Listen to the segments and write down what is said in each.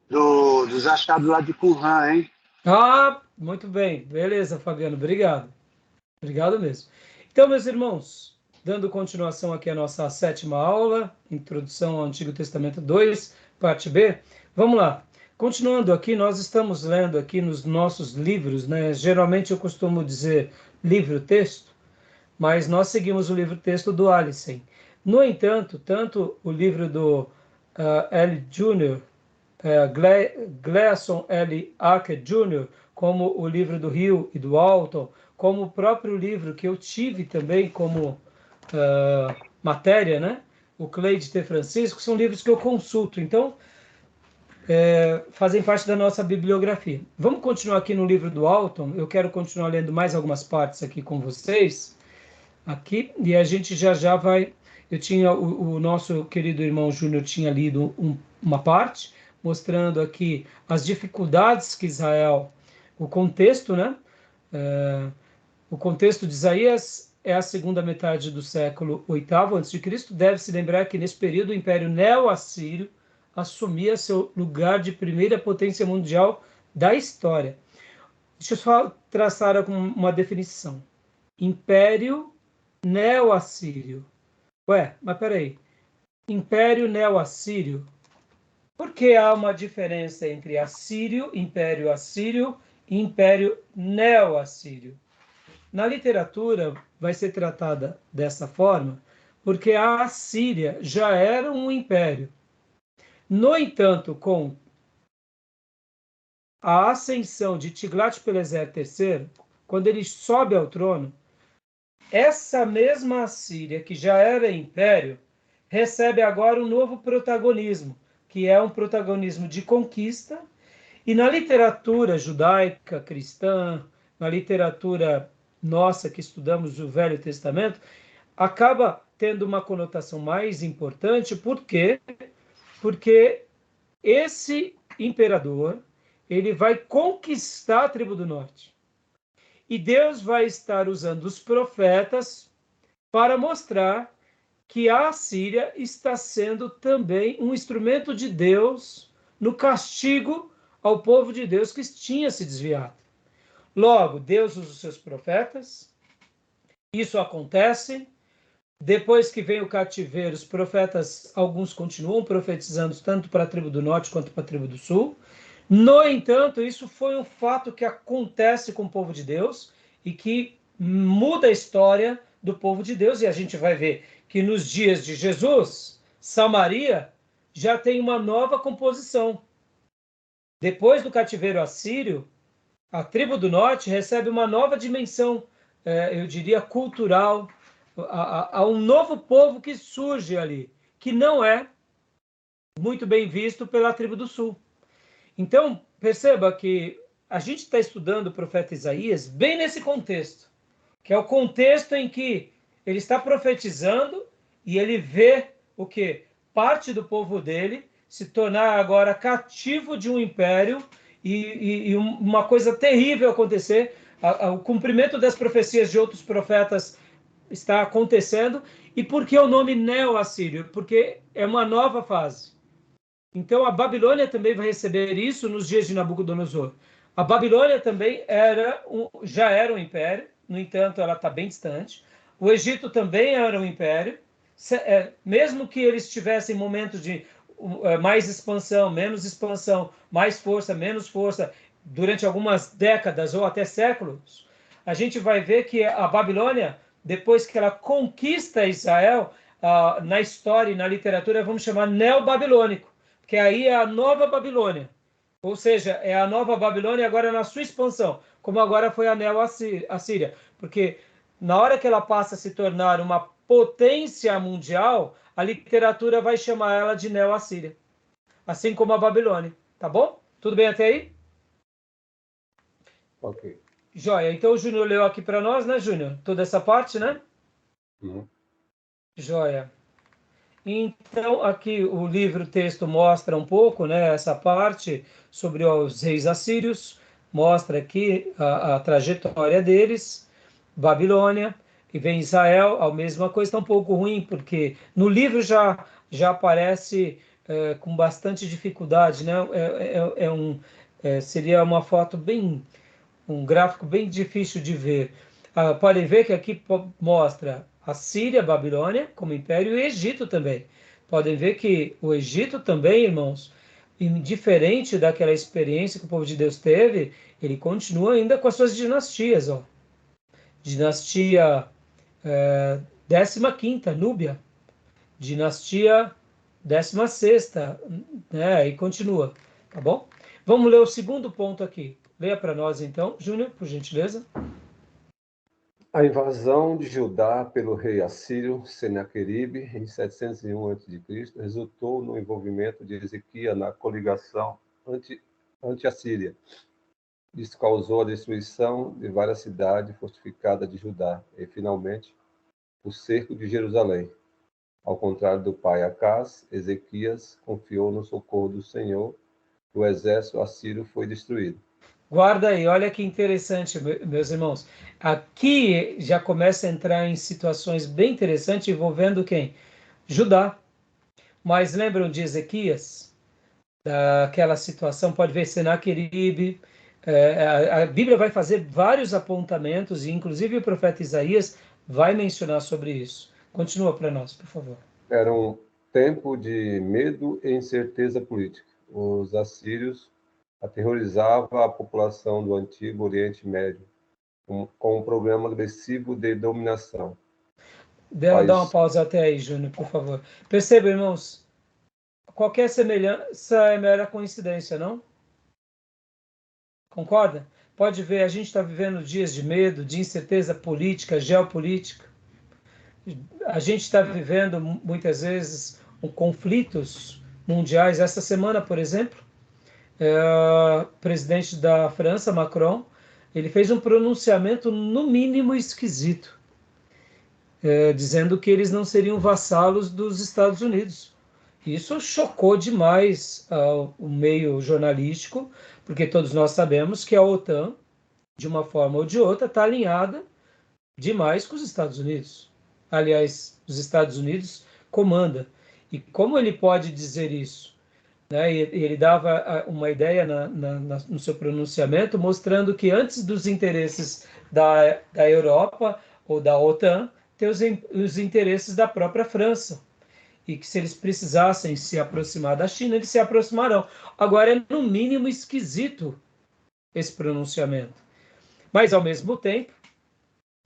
dos achados lá de Qumran, hein? Ah, muito bem. Beleza, Fabiano. Obrigado. Obrigado mesmo. Então, meus irmãos, dando continuação aqui à nossa sétima aula, Introdução ao Antigo Testamento 2, parte B. Vamos lá. Continuando aqui, nós estamos lendo aqui nos nossos livros, né? Geralmente eu costumo dizer livro-texto, mas nós seguimos o livro-texto do Allison. No entanto, tanto o livro do L. Jr., Gleason L. Archer Jr., como o livro do Hill e do Alton, como o próprio livro que eu tive também como matéria, né? O Cleide T. Francisco, são livros que eu consulto. Então, fazem parte da nossa bibliografia. Vamos continuar aqui no livro do Alton. Eu quero continuar lendo mais algumas partes aqui com vocês. Aqui, e a gente já vai. Eu tinha, o nosso querido irmão Júnior tinha lido uma parte, mostrando aqui as dificuldades que Israel, o contexto, né? O contexto de Isaías é a segunda metade do século VIII a.C. Deve-se lembrar que nesse período o Império Neo-Assírio assumia seu lugar de primeira potência mundial da história. Deixa eu só traçar uma definição. Império Neo-Assírio. Ué, mas peraí. Império Neo-Assírio. Por que há uma diferença entre Assírio, Império Assírio e Império Neo-Assírio? Na literatura vai ser tratada dessa forma porque a Assíria já era um império. No entanto, com a ascensão de Tiglat-Pileser III, quando ele sobe ao trono, essa mesma Assíria, que já era império, recebe agora um novo protagonismo, que é um protagonismo de conquista. E na literatura judaica, cristã, na literatura nossa que estudamos o Velho Testamento, acaba tendo uma conotação mais importante. Por quê? Porque esse imperador, ele vai conquistar a tribo do norte. E Deus vai estar usando os profetas para mostrar que a Assíria está sendo também um instrumento de Deus no castigo ao povo de Deus que tinha se desviado. Logo, Deus usa os seus profetas, isso acontece. Depois que vem o cativeiro, os profetas, alguns continuam profetizando tanto para a tribo do norte quanto para a tribo do sul. No entanto, isso foi um fato que acontece com o povo de Deus e que muda a história do povo de Deus. E a gente vai ver que nos dias de Jesus, Samaria já tem uma nova composição. Depois do cativeiro assírio, a tribo do norte recebe uma nova dimensão, eu diria, cultural. Há um novo povo que surge ali, que não é muito bem visto pela tribo do sul. Então, perceba que a gente está estudando o profeta Isaías bem nesse contexto, que é o contexto em que ele está profetizando e ele vê o que? Parte do povo dele se tornar agora cativo de um império e uma coisa terrível acontecer. O cumprimento das profecias de outros profetas está acontecendo. E por que o nome Neo-Assírio? Porque é uma nova fase. Então a Babilônia também vai receber isso nos dias de Nabucodonosor. A Babilônia também já era um império, no entanto ela está bem distante. O Egito também era um império, mesmo que eles tivessem momentos de mais expansão, menos expansão, mais força, menos força, durante algumas décadas ou até séculos, a gente vai ver que a Babilônia, depois que ela conquista Israel, na história e na literatura, vamos chamar neobabilônico, que aí é a nova Babilônia. Ou seja, é a nova Babilônia agora na sua expansão, como agora foi a Neo-Assíria. Porque na hora que ela passa a se tornar uma potência mundial, a literatura vai chamar ela de Neo-Assíria. Assim como a Babilônia. Tá bom? Tudo bem até aí? Ok. Joia. Então o Júnior leu aqui para nós, né, Júnior? Toda essa parte, né? Joia. Então, aqui o livro-texto mostra um pouco, né, essa parte sobre os reis assírios, mostra aqui a trajetória deles, Babilônia, e vem Israel, a mesma coisa, está um pouco ruim, porque no livro já aparece com bastante dificuldade, né? Seria uma foto um gráfico bem difícil de ver. Podem ver que aqui mostra a Síria, a Babilônia, como império, e o Egito também. Podem ver que o Egito também, irmãos, indiferente daquela experiência que o povo de Deus teve, ele continua ainda com as suas dinastias, ó. Dinastia 15ª, Núbia. Dinastia 16ª, né? E continua, tá bom? Vamos ler o segundo ponto aqui. Leia para nós então, Júnior, por gentileza. A invasão de Judá pelo rei assírio Senaqueribe em 701 a.C. resultou no envolvimento de Ezequias na coligação anti-assíria. Isso causou a destruição de várias cidades fortificadas de Judá e, finalmente, o cerco de Jerusalém. Ao contrário do pai Acás, Ezequias confiou no socorro do Senhor e o exército assírio foi destruído. Guarda aí, olha que interessante, meus irmãos. Aqui já começa a entrar em situações bem interessantes envolvendo quem? Judá. Mas lembram de Ezequias? Daquela situação, pode ver Senaqueribe. A Bíblia vai fazer vários apontamentos, e inclusive o profeta Isaías vai mencionar sobre isso. Continua para nós, por favor. Era um tempo de medo e incerteza política. Os assírios aterrorizavam a população do antigo Oriente Médio com um programa agressivo de dominação. Dá uma pausa até aí, Júnior, por favor. Perceba, irmãos, qualquer semelhança é mera coincidência, não? Concorda? Pode ver, a gente está vivendo dias de medo, de incerteza política, geopolítica. A gente está vivendo, muitas vezes, conflitos mundiais. Essa semana, por exemplo, o presidente da França, Macron, ele fez um pronunciamento, no mínimo, esquisito, dizendo que eles não seriam vassalos dos Estados Unidos. Isso chocou demais o meio jornalístico, porque todos nós sabemos que a OTAN, de uma forma ou de outra, está alinhada demais com os Estados Unidos. Aliás, os Estados Unidos comanda. E como ele pode dizer isso? Né? Ele dava uma ideia no seu pronunciamento, mostrando que antes dos interesses da Europa ou da OTAN, tem os interesses da própria França. E que se eles precisassem se aproximar da China, eles se aproximarão. Agora, é no mínimo esquisito esse pronunciamento. Mas, ao mesmo tempo,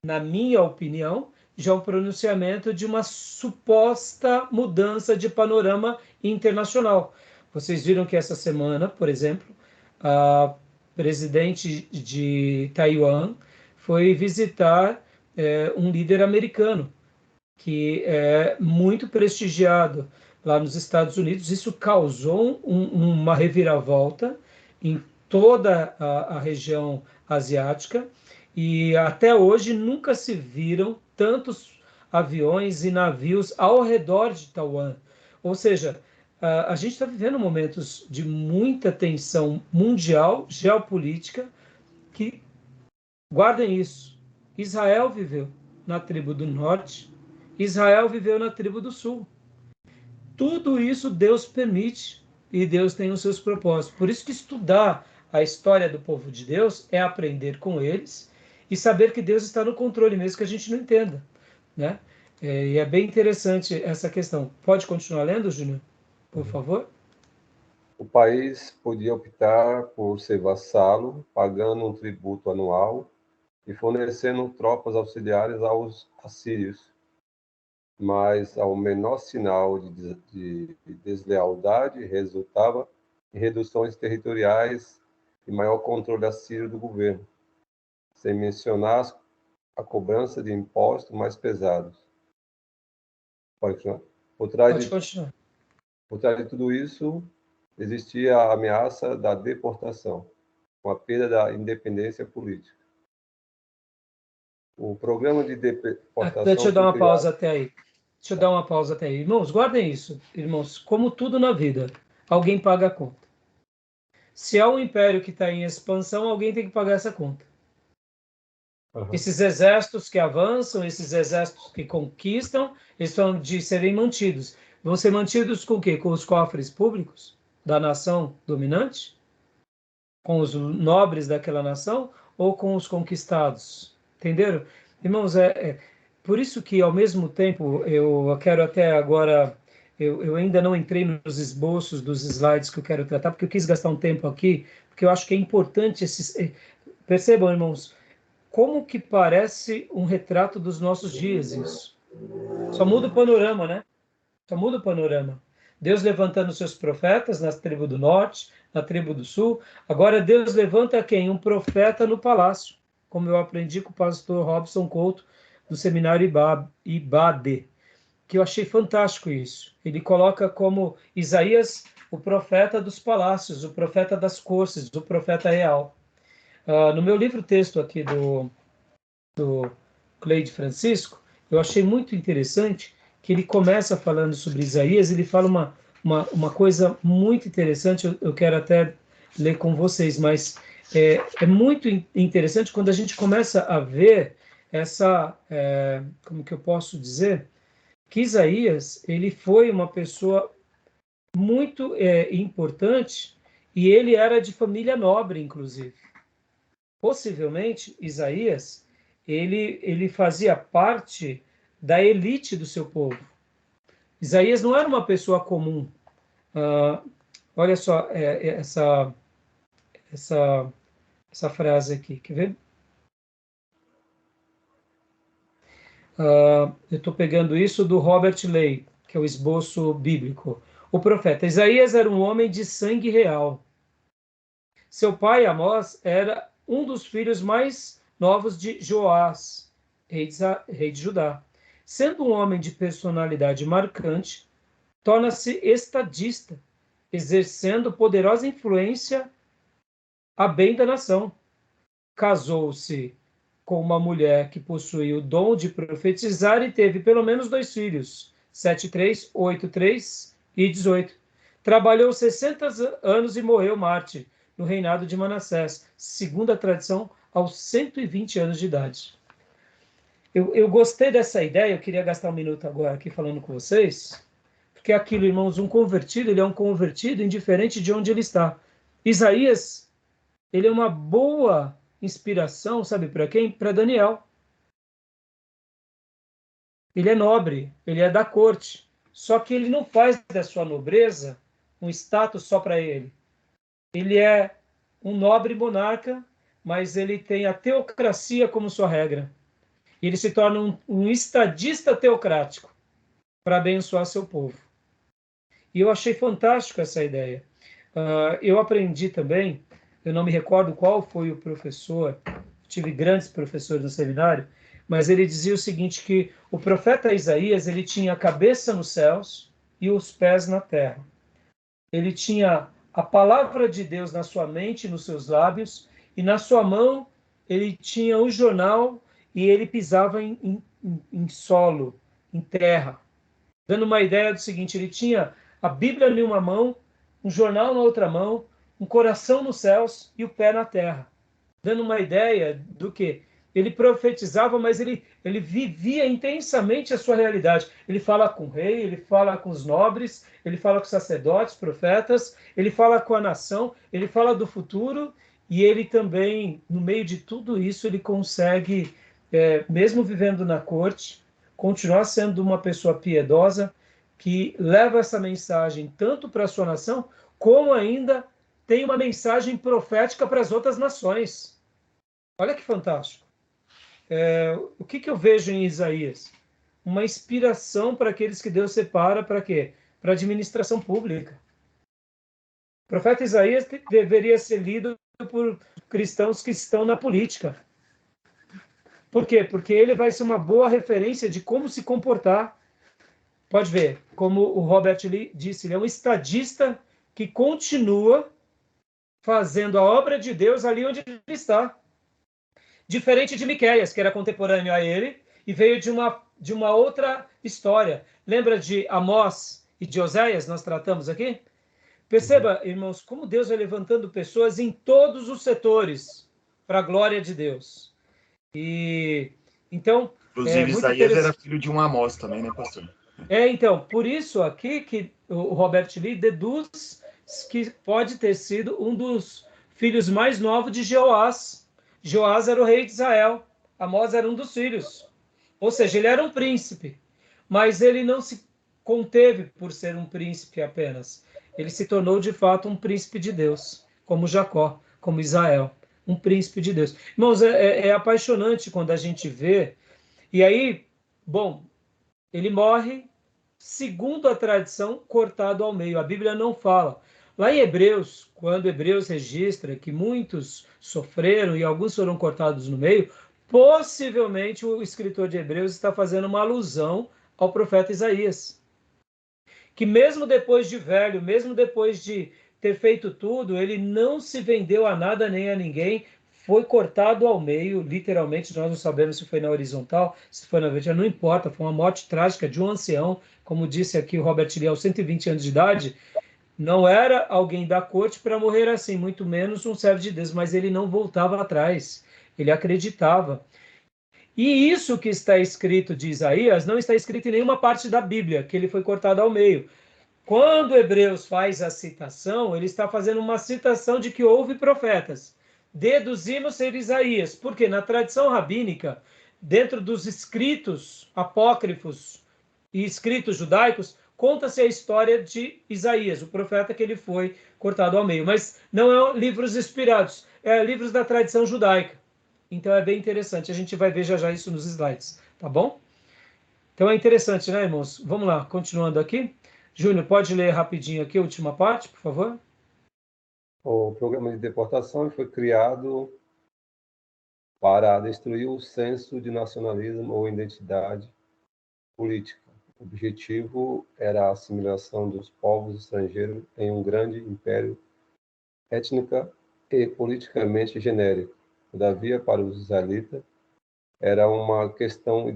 na minha opinião, já é um pronunciamento de uma suposta mudança de panorama internacional. Vocês viram que essa semana, por exemplo, a presidente de Taiwan foi visitar um líder americano, que é muito prestigiado lá nos Estados Unidos. Isso causou uma reviravolta em toda a região asiática, e até hoje nunca se viram tantos aviões e navios ao redor de Taiwan. Ou seja, a gente está vivendo momentos de muita tensão mundial, geopolítica, que, guardem isso, Israel viveu na tribo do norte, Israel viveu na tribo do sul. Tudo isso Deus permite e Deus tem os seus propósitos. Por isso que estudar a história do povo de Deus é aprender com eles e saber que Deus está no controle, mesmo que a gente não entenda, né? E é bem interessante essa questão. Pode continuar lendo, Júnior, por favor? O país podia optar por ser vassalo, pagando um tributo anual e fornecendo tropas auxiliares aos assírios. Mas ao menor sinal de deslealdade resultava em reduções territoriais e maior controle assírio do governo, sem mencionar a cobrança de impostos mais pesados. Pode continuar? Pode continuar. Por trás de tudo isso, existia a ameaça da deportação, com a perda da independência política. O programa de deportação... Deixa eu dar uma pausa até aí. Deixa eu dar uma pausa até aí. Irmãos, guardem isso. Irmãos, como tudo na vida, alguém paga a conta. Se há um império que está em expansão, alguém tem que pagar essa conta. Uhum. Esses exércitos que avançam, esses exércitos que conquistam, eles estão de serem mantidos. Vão ser mantidos com o quê? Com os cofres públicos da nação dominante? Com os nobres daquela nação? Ou com os conquistados? Entenderam? Irmãos, por isso que, ao mesmo tempo, eu quero até agora... Eu ainda não entrei nos esboços dos slides que eu quero tratar, porque eu quis gastar um tempo aqui, porque eu acho que é importante esses... Percebam, irmãos, como que parece um retrato dos nossos dias isso. Só muda o panorama, né? Só muda o panorama. Deus levantando seus profetas na tribo do norte, na tribo do sul. Agora Deus levanta quem? Um profeta no palácio, como eu aprendi com o pastor Robson Couto, do seminário IBADE, que eu achei fantástico isso. Ele coloca como Isaías o profeta dos palácios, o profeta das cortes, o profeta real. No meu livro-texto aqui do Cleide Francisco, eu achei muito interessante que ele começa falando sobre Isaías, ele fala uma coisa muito interessante, eu quero até ler com vocês, mas é muito interessante quando a gente começa a ver como que eu posso dizer, que Isaías, ele foi uma pessoa muito importante, e ele era de família nobre, inclusive. Possivelmente, Isaías, ele fazia parte da elite do seu povo. Isaías não era uma pessoa comum. Olha só essa frase aqui, quer ver? Eu estou pegando isso do Robert Ley, que é o esboço bíblico. O profeta Isaías era um homem de sangue real. Seu pai, Amós, era um dos filhos mais novos de Joás, rei de Judá. Sendo um homem de personalidade marcante, torna-se estadista, exercendo poderosa influência a bem da nação. Casou-se com uma mulher que possuía o dom de profetizar e teve pelo menos 2 filhos, 7,3, 8,3 e 18. Trabalhou 60 anos e morreu mártir no reinado de Manassés, segundo a tradição, aos 120 anos de idade. Eu gostei dessa ideia, eu queria gastar um minuto agora aqui falando com vocês, porque aquilo, irmãos, um convertido, ele é um convertido indiferente de onde ele está. Isaías, ele é uma boa inspiração, sabe para quem? Para Daniel. Ele é nobre, ele é da corte, só que ele não faz da sua nobreza um status só para ele. Ele é um nobre monarca, mas ele tem a teocracia como sua regra. E ele se torna um estadista teocrático para abençoar seu povo. E eu achei fantástico essa ideia. Eu aprendi também, eu não me recordo qual foi o professor, tive grandes professores no seminário, mas ele dizia o seguinte, que o profeta Isaías, ele tinha a cabeça nos céus e os pés na terra. Ele tinha a palavra de Deus na sua mente, nos seus lábios, e na sua mão ele tinha o jornal e ele pisava em solo, em terra. Dando uma ideia do seguinte, ele tinha a Bíblia em uma mão, um jornal na outra mão, um coração nos céus e o pé na terra. Dando uma ideia do que ele profetizava, mas ele vivia intensamente a sua realidade. Ele fala com o rei, ele fala com os nobres, ele fala com os sacerdotes, profetas, ele fala com a nação, ele fala do futuro, e ele também, no meio de tudo isso, ele consegue, mesmo vivendo na corte, continuar sendo uma pessoa piedosa, que leva essa mensagem tanto para a sua nação, como ainda tem uma mensagem profética para as outras nações. Olha que fantástico. O que eu vejo em Isaías? Uma inspiração para aqueles que Deus separa para quê? Para a administração pública. O profeta Isaías deveria ser lido por cristãos que estão na política. Por quê? Porque ele vai ser uma boa referência de como se comportar. Pode ver, como o Robert Lee disse, ele é um estadista que continua fazendo a obra de Deus ali onde ele está. Diferente de Miqueias, que era contemporâneo a ele, e veio de uma outra história. Lembra de Amós e de Oséias, nós tratamos aqui? Perceba, irmãos, como Deus vai levantando pessoas em todos os setores para a glória de Deus. E então, inclusive, Isaías era filho de um Amós também, né, pastor? Então, por isso aqui que o Robert Lee deduz que pode ter sido um dos filhos mais novos de Jeoás. Jeoás era o rei de Israel. Amós era um dos filhos. Ou seja, ele era um príncipe, mas ele não se conteve por ser um príncipe apenas. Ele se tornou de fato um príncipe de Deus, como Jacó, como Israel, um príncipe de Deus. Irmãos, é apaixonante quando a gente vê. E aí, bom, ele morre, segundo a tradição, cortado ao meio. A Bíblia não fala. Lá em Hebreus, quando Hebreus registra que muitos sofreram e alguns foram cortados no meio, possivelmente o escritor de Hebreus está fazendo uma alusão ao profeta Isaías, que mesmo depois de velho, mesmo depois de ter feito tudo, ele não se vendeu a nada nem a ninguém, foi cortado ao meio, literalmente. Nós não sabemos se foi na horizontal, se foi na vertical, não importa, foi uma morte trágica de um ancião, como disse aqui o Robert Lee, aos 120 anos de idade. Não era alguém da corte para morrer assim, muito menos um servo de Deus, mas ele não voltava atrás, ele acreditava. E isso que está escrito de Isaías não está escrito em nenhuma parte da Bíblia, que ele foi cortado ao meio. Quando Hebreus faz a citação, ele está fazendo uma citação de que houve profetas. Deduzimos ser Isaías, porque na tradição rabínica, dentro dos escritos apócrifos e escritos judaicos, conta-se a história de Isaías, o profeta que ele foi cortado ao meio. Mas não é livros inspirados, é livros da tradição judaica. Então é bem interessante. A gente vai ver já já isso nos slides, tá bom? Então é interessante, né, irmãos? Vamos lá, continuando aqui. Júnior, pode ler rapidinho aqui a última parte, por favor? O programa de deportação foi criado para destruir o senso de nacionalismo ou identidade política. O objetivo era a assimilação dos povos estrangeiros em um grande império étnica e politicamente genérico. Todavia, para os israelitas, era uma questão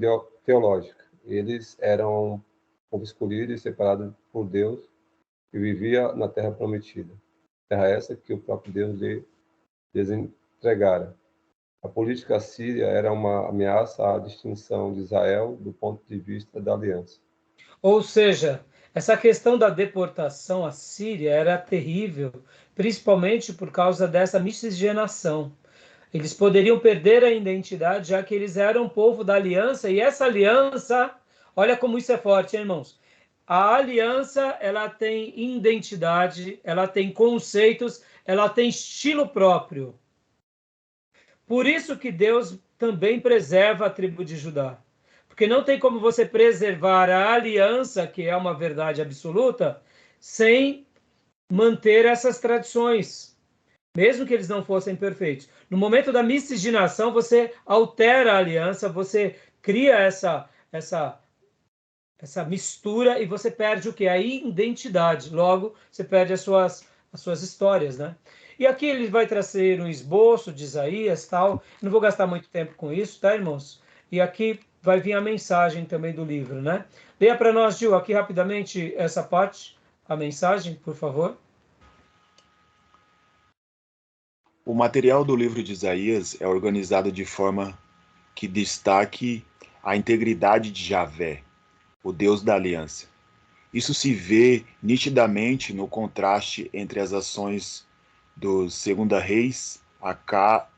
teológica. Eles eram um povo escolhido e separado por Deus que vivia na terra prometida. Terra essa que o próprio Deus lhes entregara. A política síria era uma ameaça à distinção de Israel do ponto de vista da aliança. Ou seja, essa questão da deportação à Síria era terrível, principalmente por causa dessa miscigenação. Eles poderiam perder a identidade, já que eles eram povo da aliança, e essa aliança, olha como isso é forte, hein, irmãos? A aliança, ela tem identidade, ela tem conceitos, ela tem estilo próprio. Por isso que Deus também preserva a tribo de Judá. Porque não tem como você preservar a aliança, que é uma verdade absoluta, sem manter essas tradições, mesmo que eles não fossem perfeitos. No momento da miscigenação, você altera a aliança, você cria essa mistura e você perde o que? A identidade. Logo, você perde as suas histórias, né? E aqui ele vai trazer um esboço de Isaías, tal. Não vou gastar muito tempo com isso, tá, irmãos? E aqui vai vir a mensagem também do livro, né? Leia para nós, Gil, aqui rapidamente essa parte, a mensagem, por favor. O material do livro de Isaías é organizado de forma que destaque a integridade de Javé, o Deus da aliança. Isso se vê nitidamente no contraste entre as ações dos Segunda Reis, Acás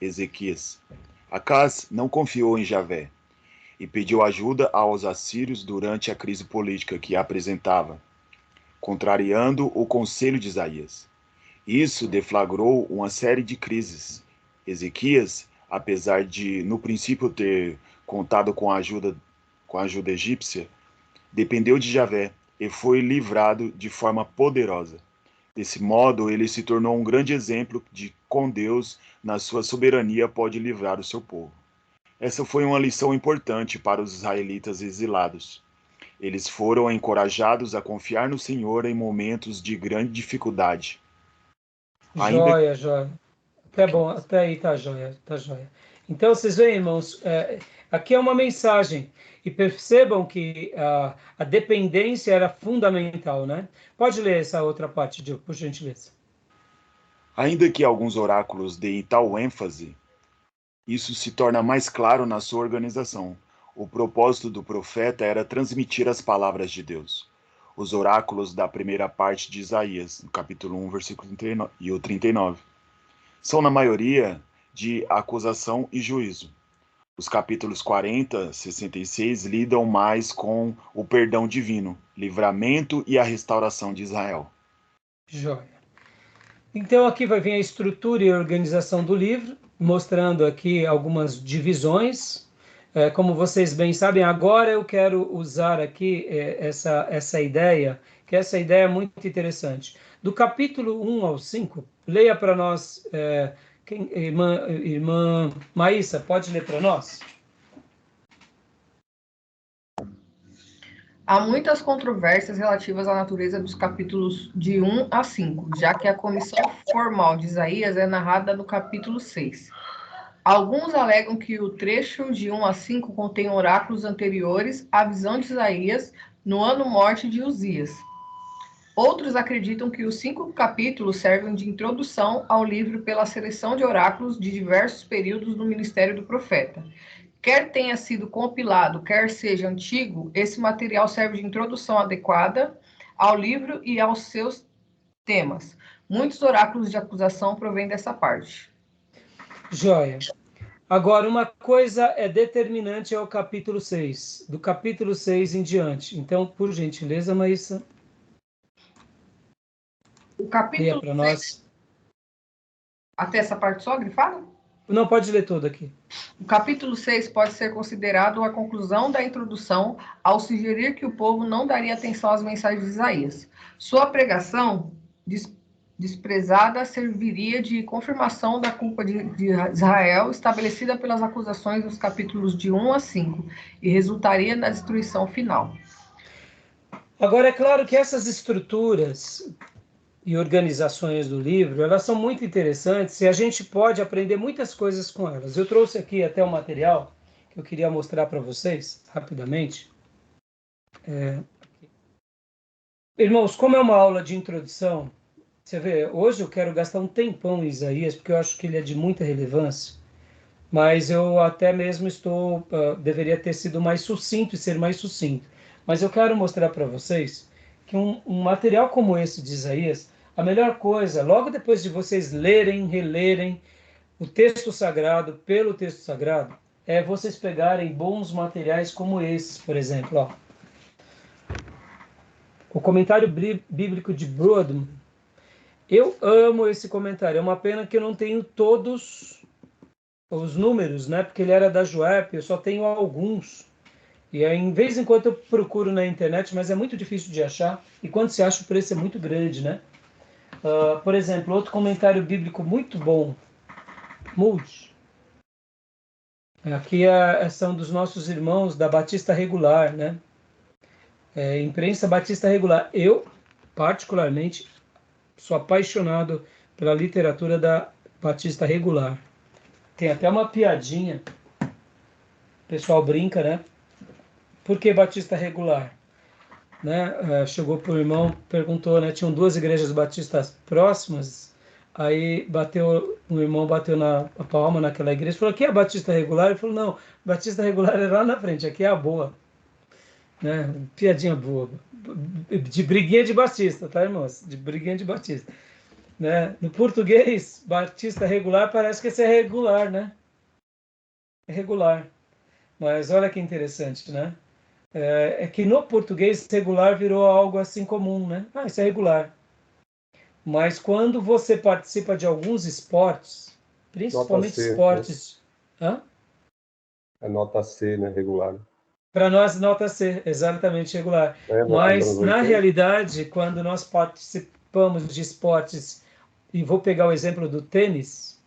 e Ezequias. Acás não confiou em Javé e pediu ajuda aos assírios durante a crise política que apresentava, contrariando o conselho de Isaías. Isso deflagrou uma série de crises. Ezequias, apesar de no princípio ter contado com a ajuda egípcia, dependeu de Javé e foi livrado de forma poderosa. Desse modo, ele se tornou um grande exemplo de como Deus, na sua soberania, pode livrar o seu povo. Essa foi uma lição importante para os israelitas exilados. Eles foram encorajados a confiar no Senhor em momentos de grande dificuldade. Joia, joia. Até bom, até aí tá joia, tá joia. Então, vocês veem, irmãos, aqui é uma mensagem. E percebam que a dependência era fundamental, né? Pode ler essa outra parte, Diogo, por gentileza. Ainda que alguns oráculos deem tal ênfase, isso se torna mais claro na sua organização. O propósito do profeta era transmitir as palavras de Deus, os oráculos da primeira parte de Isaías, no capítulo 1, versículo 39, e o 39. São, na maioria, de acusação e juízo. Os capítulos 40, 66 lidam mais com o perdão divino, livramento e a restauração de Israel. Joia. Então aqui vai vir a estrutura e a organização do livro, mostrando aqui algumas divisões. Como vocês bem sabem, agora eu quero usar aqui essa ideia, que essa ideia é muito interessante. Do capítulo 1 ao 5, leia para nós, irmã Maísa, pode ler para nós? Há muitas controvérsias relativas à natureza dos capítulos de 1 a 5, já que a comissão formal de Isaías é narrada no capítulo 6. Alguns alegam que o trecho de 1 a 5 contém oráculos anteriores à visão de Isaías no ano morte de Uzias. Outros acreditam que os 5 capítulos servem de introdução ao livro pela seleção de oráculos de diversos períodos do ministério do profeta. Quer tenha sido compilado, quer seja antigo, esse material serve de introdução adequada ao livro e aos seus temas. Muitos oráculos de acusação provêm dessa parte. Joia. Agora, uma coisa é determinante ao capítulo 6, do capítulo 6 em diante. Então, por gentileza, Maísa, o capítulo para nós. Até essa parte só, grifada? Não, pode ler todo aqui. O capítulo 6 pode ser considerado a conclusão da introdução ao sugerir que o povo não daria atenção às mensagens de Isaías. Sua pregação desprezada serviria de confirmação da culpa de Israel estabelecida pelas acusações dos capítulos de 1 a 5 e resultaria na destruição final. Agora, é claro que essas estruturas e organizações do livro, elas são muito interessantes e a gente pode aprender muitas coisas com elas. Eu trouxe aqui até um material que eu queria mostrar para vocês, rapidamente. Irmãos, como é uma aula de introdução, você vê, hoje eu quero gastar um tempão em Isaías, porque eu acho que ele é de muita relevância, mas eu até mesmo deveria ter sido mais sucinto e ser mais sucinto. Mas eu quero mostrar para vocês que um material como esse de Isaías, a melhor coisa, logo depois de vocês lerem, relerem o texto sagrado, pelo texto sagrado, é vocês pegarem bons materiais como esses, por exemplo. Ó. O comentário bíblico de Brodman. Eu amo esse comentário. É uma pena que eu não tenho todos os números, né? Porque ele era da Juep, eu só tenho alguns. E aí, em vez em quando eu procuro na internet, mas é muito difícil de achar. E quando se acha, o preço é muito grande, né? Por exemplo, outro comentário bíblico muito bom. Moody. Aqui são dos nossos irmãos da Batista Regular, né? Imprensa Batista Regular. Eu, particularmente, sou apaixonado pela literatura da Batista Regular. Tem até uma piadinha. O pessoal brinca, né? Por que Batista Regular? Né? Chegou para o irmão, perguntou, né? Tinham 2 igrejas batistas próximas, aí um irmão bateu na palma naquela igreja, falou, aqui é a Batista Regular? Ele falou, não, Batista Regular é lá na frente, aqui é a boa. Né? Piadinha boa. De briguinha de batista, tá, irmãos? De briguinha de batista. Né? No português, Batista Regular parece que esse é regular, né? É regular. Mas olha que interessante, né? É que no português regular virou algo assim comum, né? Isso é regular. Mas quando você participa de alguns esportes, principalmente C, esportes... né? Hã? É nota C, né? Regular. Para nós, nota C, exatamente regular. Mas, na realidade, quando nós participamos de esportes, e vou pegar o exemplo do tênis,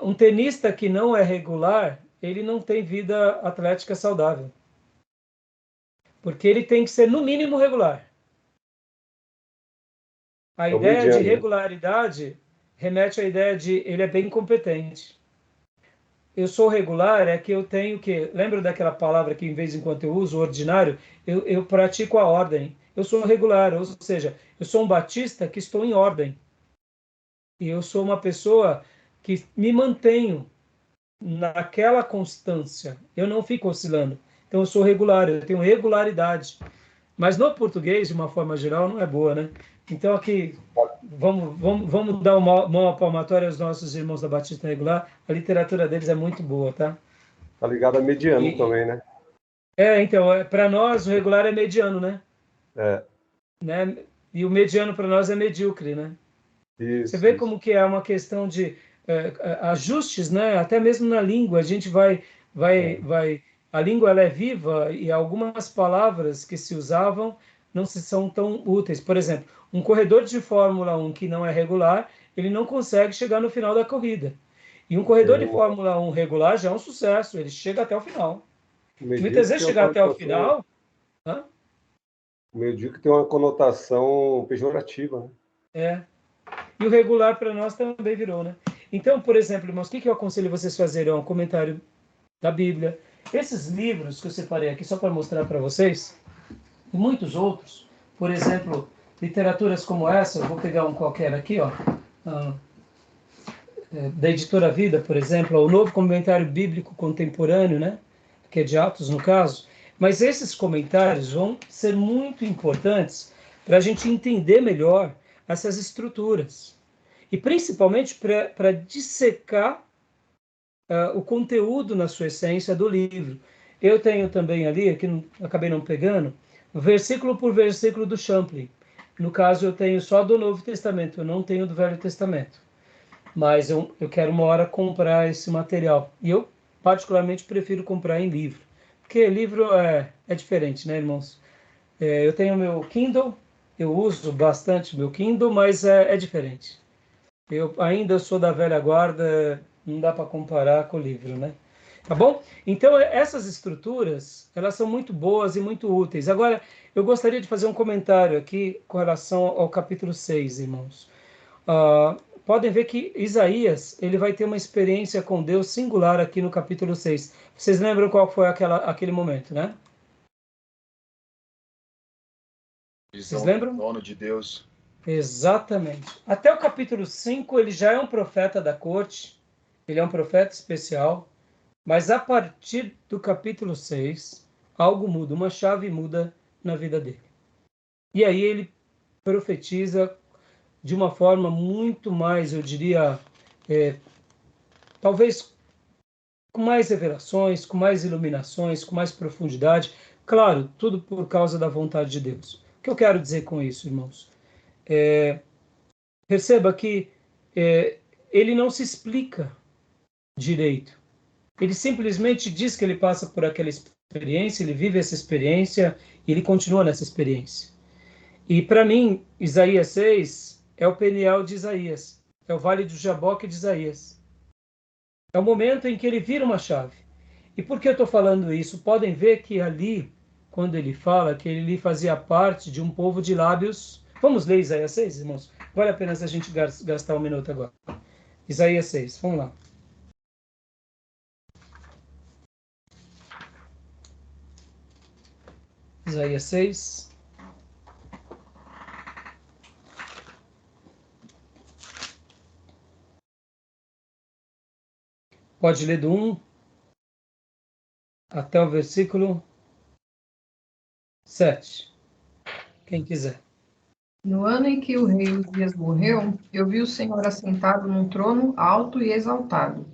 um tenista que não é regular, ele não tem vida atlética saudável. Porque ele tem que ser, no mínimo, regular. A ideia de regularidade remete à ideia de ele é bem competente. Eu sou regular, é que eu tenho que... Lembra daquela palavra que, em vez em quando eu uso, ordinário? Eu pratico a ordem. Eu sou regular, ou seja, eu sou um batista que estou em ordem. E eu sou uma pessoa que me mantenho naquela constância. Eu não fico oscilando. Então, eu sou regular, eu tenho regularidade. Mas no português, de uma forma geral, não é boa, né? Então, aqui, vamos dar uma palmatória aos nossos irmãos da Batista Regular. A literatura deles é muito boa, tá? Tá ligado a mediano também, né? Então, para nós, o regular é mediano, né? Né? E o mediano para nós é medíocre, né? Você vê como que é uma questão de ajustes, né? Até mesmo na língua, a gente vai. A língua ela é viva e algumas palavras que se usavam não se são tão úteis. Por exemplo, um corredor de Fórmula 1 que não é regular, ele não consegue chegar no final da corrida. E um corredor de Fórmula 1 regular já é um sucesso, ele chega até o final. Muitas vezes chegar até o final... O medíocre tem uma conotação pejorativa, né? E o regular para nós também virou, né? Então, por exemplo, irmãos, o que eu aconselho vocês fazerem? Um comentário da Bíblia. Esses livros que eu separei aqui só para mostrar para vocês, e muitos outros, por exemplo, literaturas como essa, eu vou pegar um qualquer aqui, ó, da Editora Vida, por exemplo, o Novo Comentário Bíblico Contemporâneo, né? Que é de Atos, no caso. Mas esses comentários vão ser muito importantes para a gente entender melhor essas estruturas. E principalmente para dissecar o conteúdo na sua essência do livro. Eu tenho também ali, aqui acabei não pegando, versículo por versículo do Champlin. No caso, eu tenho só do Novo Testamento, eu não tenho do Velho Testamento. Mas eu quero uma hora comprar esse material. E eu, particularmente, prefiro comprar em livro. Porque livro é diferente, né, irmãos? Eu tenho meu Kindle, eu uso bastante meu Kindle, mas é diferente. Eu ainda sou da velha guarda, não dá para comparar com o livro, né? Tá bom? Então, essas estruturas, elas são muito boas e muito úteis. Agora, eu gostaria de fazer um comentário aqui com relação ao capítulo 6, irmãos. Podem ver que Isaías ele vai ter uma experiência com Deus singular aqui no capítulo 6. Vocês lembram qual foi aquele momento, né? Vocês lembram? Dono de Deus. Exatamente. Até o capítulo 5 ele já é um profeta da corte, ele é um profeta especial, mas a partir do capítulo 6, algo muda, uma chave muda na vida dele. E aí ele profetiza de uma forma muito mais, eu diria, talvez com mais revelações, com mais iluminações, com mais profundidade. Claro, tudo por causa da vontade de Deus. O que eu quero dizer com isso, irmãos? Perceba que ele não se explica direito. Ele simplesmente diz que ele passa por aquela experiência, ele vive essa experiência e ele continua nessa experiência. E para mim, Isaías 6 é o Peniel de Isaías, é o Vale do Jaboque de Isaías. É o momento em que ele vira uma chave. E por que eu estou falando isso? Podem ver que ali, quando ele fala que ele fazia parte de um povo de lábios... Vamos ler Isaías 6, irmãos? Vale a pena a gente gastar um minuto agora. Isaías 6, vamos lá. Isaías 6. Pode ler do 1 até o versículo 7. Quem quiser. No ano em que o rei Uzias morreu, eu vi o Senhor assentado num trono alto e exaltado,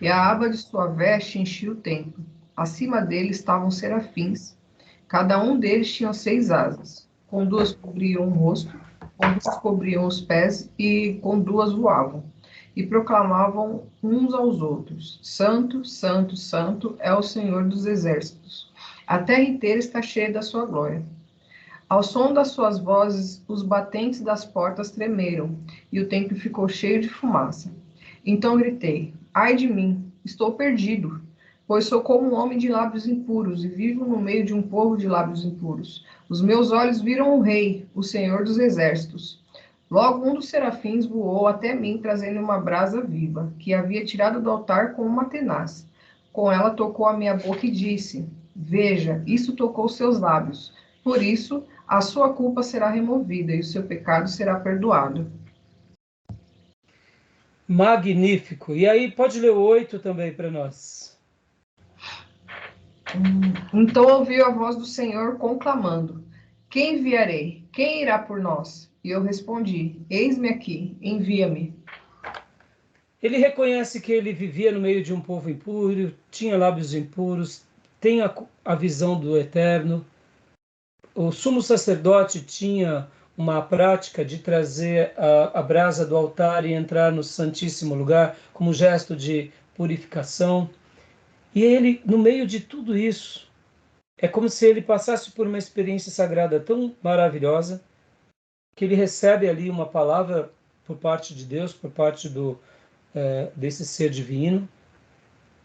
e a aba de sua veste enchia o templo. Acima dele estavam serafins, cada um deles tinha 6 asas, com 2 cobriam o rosto, com 2 cobriam os pés e com 2 voavam. E proclamavam uns aos outros: Santo, Santo, Santo é o Senhor dos exércitos. A terra inteira está cheia da sua glória. Ao som das suas vozes, os batentes das portas tremeram, e o templo ficou cheio de fumaça. Então gritei: Ai de mim, estou perdido, pois sou como um homem de lábios impuros, e vivo no meio de um povo de lábios impuros. Os meus olhos viram o Rei, o Senhor dos exércitos. Logo um dos serafins voou até mim, trazendo uma brasa viva, que havia tirado do altar com uma tenaz. Com ela tocou a minha boca e disse: Veja, isso tocou seus lábios. Por isso, a sua culpa será removida e o seu pecado será perdoado. Magnífico. E aí, pode ler o 8 também para nós. Então ouvi a voz do Senhor conclamando: Quem enviarei? Quem irá por nós? E eu respondi: Eis-me aqui, envia-me. Ele reconhece que ele vivia no meio de um povo impuro, tinha lábios impuros, tem a visão do eterno. O sumo sacerdote tinha uma prática de trazer a brasa do altar e entrar no Santíssimo Lugar como gesto de purificação. E ele, no meio de tudo isso, é como se ele passasse por uma experiência sagrada tão maravilhosa que ele recebe ali uma palavra por parte de Deus, por parte desse ser divino.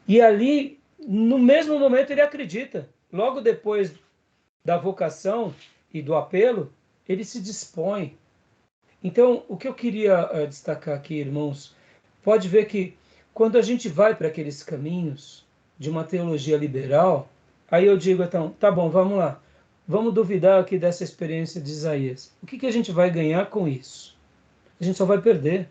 E ali, no mesmo momento, ele acredita. Logo depois da vocação e do apelo, ele se dispõe. Então, o que eu queria destacar aqui, irmãos, pode ver que quando a gente vai para aqueles caminhos de uma teologia liberal, aí eu digo, então, tá bom, vamos lá. Vamos duvidar aqui dessa experiência de Isaías. O que a gente vai ganhar com isso? A gente só vai perder.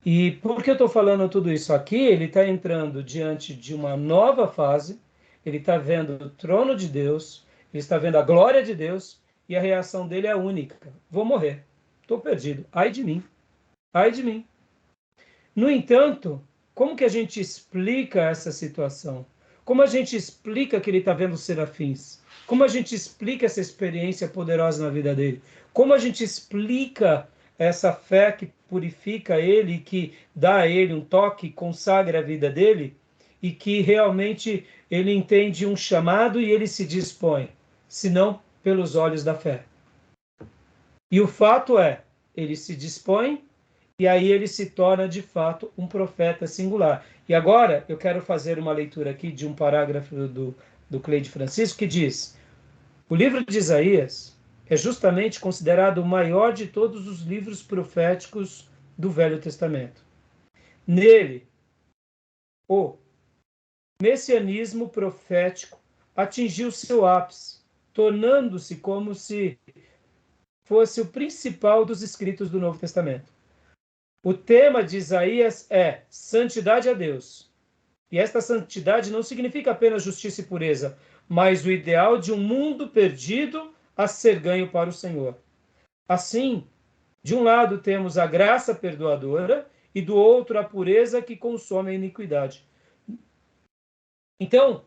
E por que eu estou falando tudo isso aqui? Ele está entrando diante de uma nova fase, ele está vendo o trono de Deus, ele está vendo a glória de Deus, e a reação dele é única: vou morrer, estou perdido, ai de mim, ai de mim. No entanto, como que a gente explica essa situação? Como a gente explica que ele está vendo os serafins? Como a gente explica essa experiência poderosa na vida dele? Como a gente explica essa fé que purifica ele, que dá a ele um toque, consagra a vida dele, e que realmente ele entende um chamado e ele se dispõe, senão pelos olhos da fé. E o fato é, ele se dispõe e aí ele se torna de fato um profeta singular. E agora eu quero fazer uma leitura aqui de um parágrafo do Cleide Francisco que diz: o livro de Isaías é justamente considerado o maior de todos os livros proféticos do Velho Testamento. Nele, o messianismo profético atingiu seu ápice, tornando-se como se fosse o principal dos escritos do Novo Testamento. O tema de Isaías é santidade a Deus. E esta santidade não significa apenas justiça e pureza, mas o ideal de um mundo perdido a ser ganho para o Senhor. Assim, de um lado temos a graça perdoadora e do outro a pureza que consome a iniquidade. Então,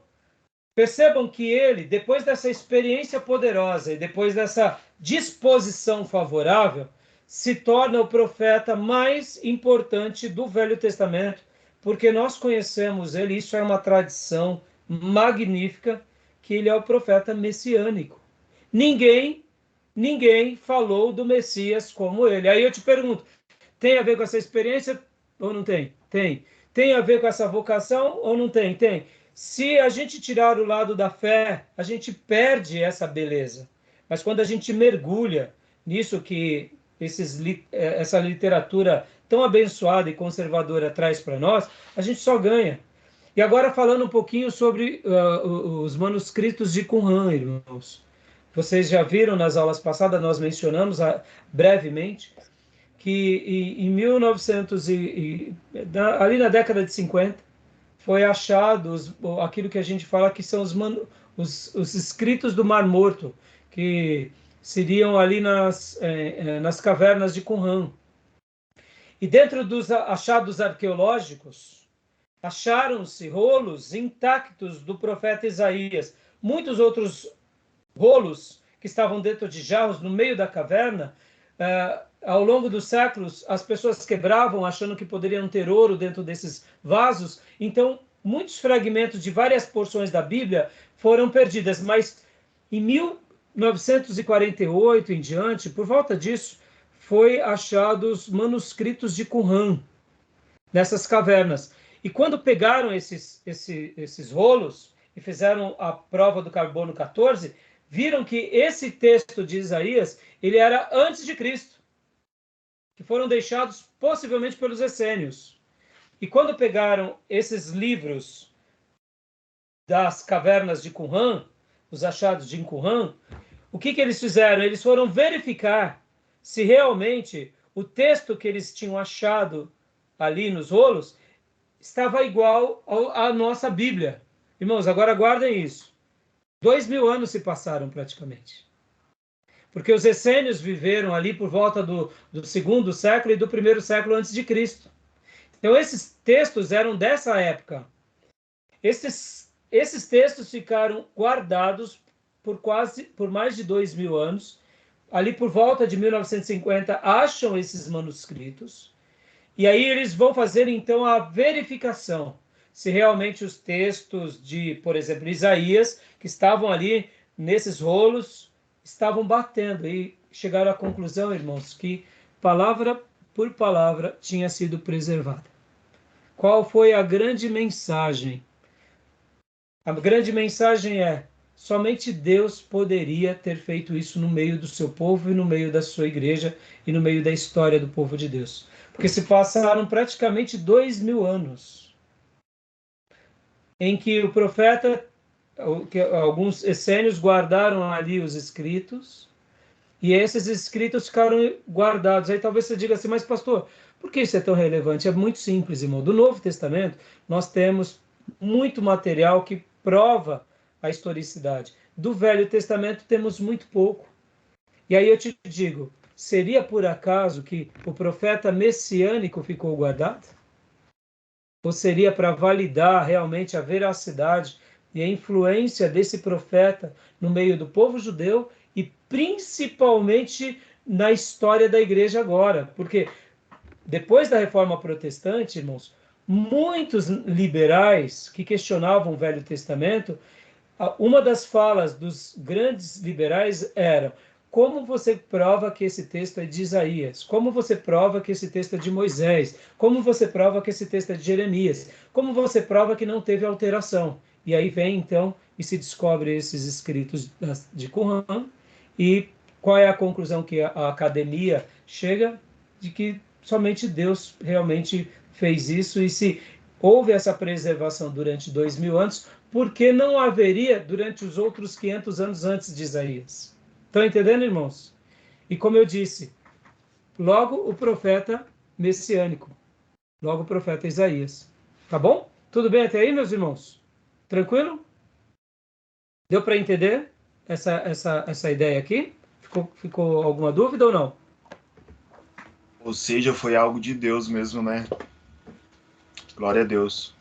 percebam que ele, depois dessa experiência poderosa e depois dessa disposição favorável, se torna o profeta mais importante do Velho Testamento, porque nós conhecemos ele, isso é uma tradição magnífica, que ele é o profeta messiânico. Ninguém falou do Messias como ele. Aí eu te pergunto, tem a ver com essa experiência ou não tem? Tem. Tem a ver com essa vocação ou não tem? Tem. Se a gente tirar o lado da fé, a gente perde essa beleza. Mas quando a gente mergulha nisso que essa literatura tão abençoada e conservadora traz para nós, a gente só ganha. E agora falando um pouquinho sobre os manuscritos de Qumran, irmãos. Vocês já viram nas aulas passadas, nós mencionamos brevemente, que em 1900 ali na década de 50, foi achado aquilo que a gente fala que são os escritos do Mar Morto, que seriam ali nas cavernas de Qumran. E dentro dos achados arqueológicos, acharam-se rolos intactos do profeta Isaías. Muitos outros rolos que estavam dentro de jarros no meio da caverna, ao longo dos séculos, as pessoas quebravam achando que poderiam ter ouro dentro desses vasos. Então, muitos fragmentos de várias porções da Bíblia foram perdidas. Mas em 1948 em diante, por volta disso, foi achados manuscritos de Qumran nessas cavernas. E quando pegaram esses rolos e fizeram a prova do carbono 14, viram que esse texto de Isaías ele era antes de Cristo, que foram deixados possivelmente pelos essênios. E quando pegaram esses livros das cavernas de Qumran, os achados de Qumran, o que eles fizeram? Eles foram verificar se realmente o texto que eles tinham achado ali nos rolos, estava igual à nossa Bíblia. Irmãos, agora guardem isso. 2000 anos se passaram praticamente. Porque os essênios viveram ali por volta do segundo século e do primeiro século antes de Cristo. Então, esses textos eram dessa época. Esses textos ficaram guardados por mais de 2000 anos. Ali por volta de 1950, acham esses manuscritos. E aí eles vão fazer, então, a verificação se realmente os textos de, por exemplo, Isaías, que estavam ali nesses rolos, estavam batendo. E chegaram à conclusão, irmãos, que palavra por palavra tinha sido preservada. Qual foi a grande mensagem? A grande mensagem é: somente Deus poderia ter feito isso no meio do seu povo e no meio da sua igreja e no meio da história do povo de Deus. Porque se passaram praticamente 2000 anos em que o profeta, que alguns essênios guardaram ali os escritos, e esses escritos ficaram guardados. Aí talvez você diga assim: mas pastor, por que isso é tão relevante? É muito simples, irmão. Do Novo Testamento, nós temos muito material que prova a historicidade. Do Velho Testamento, temos muito pouco. E aí eu te digo, seria por acaso que o profeta messiânico ficou guardado? Ou seria para validar realmente a veracidade e a influência desse profeta no meio do povo judeu e principalmente na história da igreja agora? Porque depois da Reforma Protestante, irmãos, muitos liberais que questionavam o Velho Testamento, uma das falas dos grandes liberais era: como você prova que esse texto é de Isaías? Como você prova que esse texto é de Moisés? Como você prova que esse texto é de Jeremias? Como você prova que não teve alteração? E aí vem, então, e se descobre esses escritos de Qumran. E qual é a conclusão que a academia chega? De que somente Deus realmente fez isso. E se houve essa preservação durante 2000 anos, por que não haveria durante os outros 500 anos antes de Isaías? Estão entendendo, irmãos? E como eu disse, logo o profeta messiânico, logo o profeta Isaías. Tá bom? Tudo bem até aí, meus irmãos? Tranquilo? Deu para entender essa ideia aqui? Ficou alguma dúvida ou não? Ou seja, foi algo de Deus mesmo, né? Glória a Deus.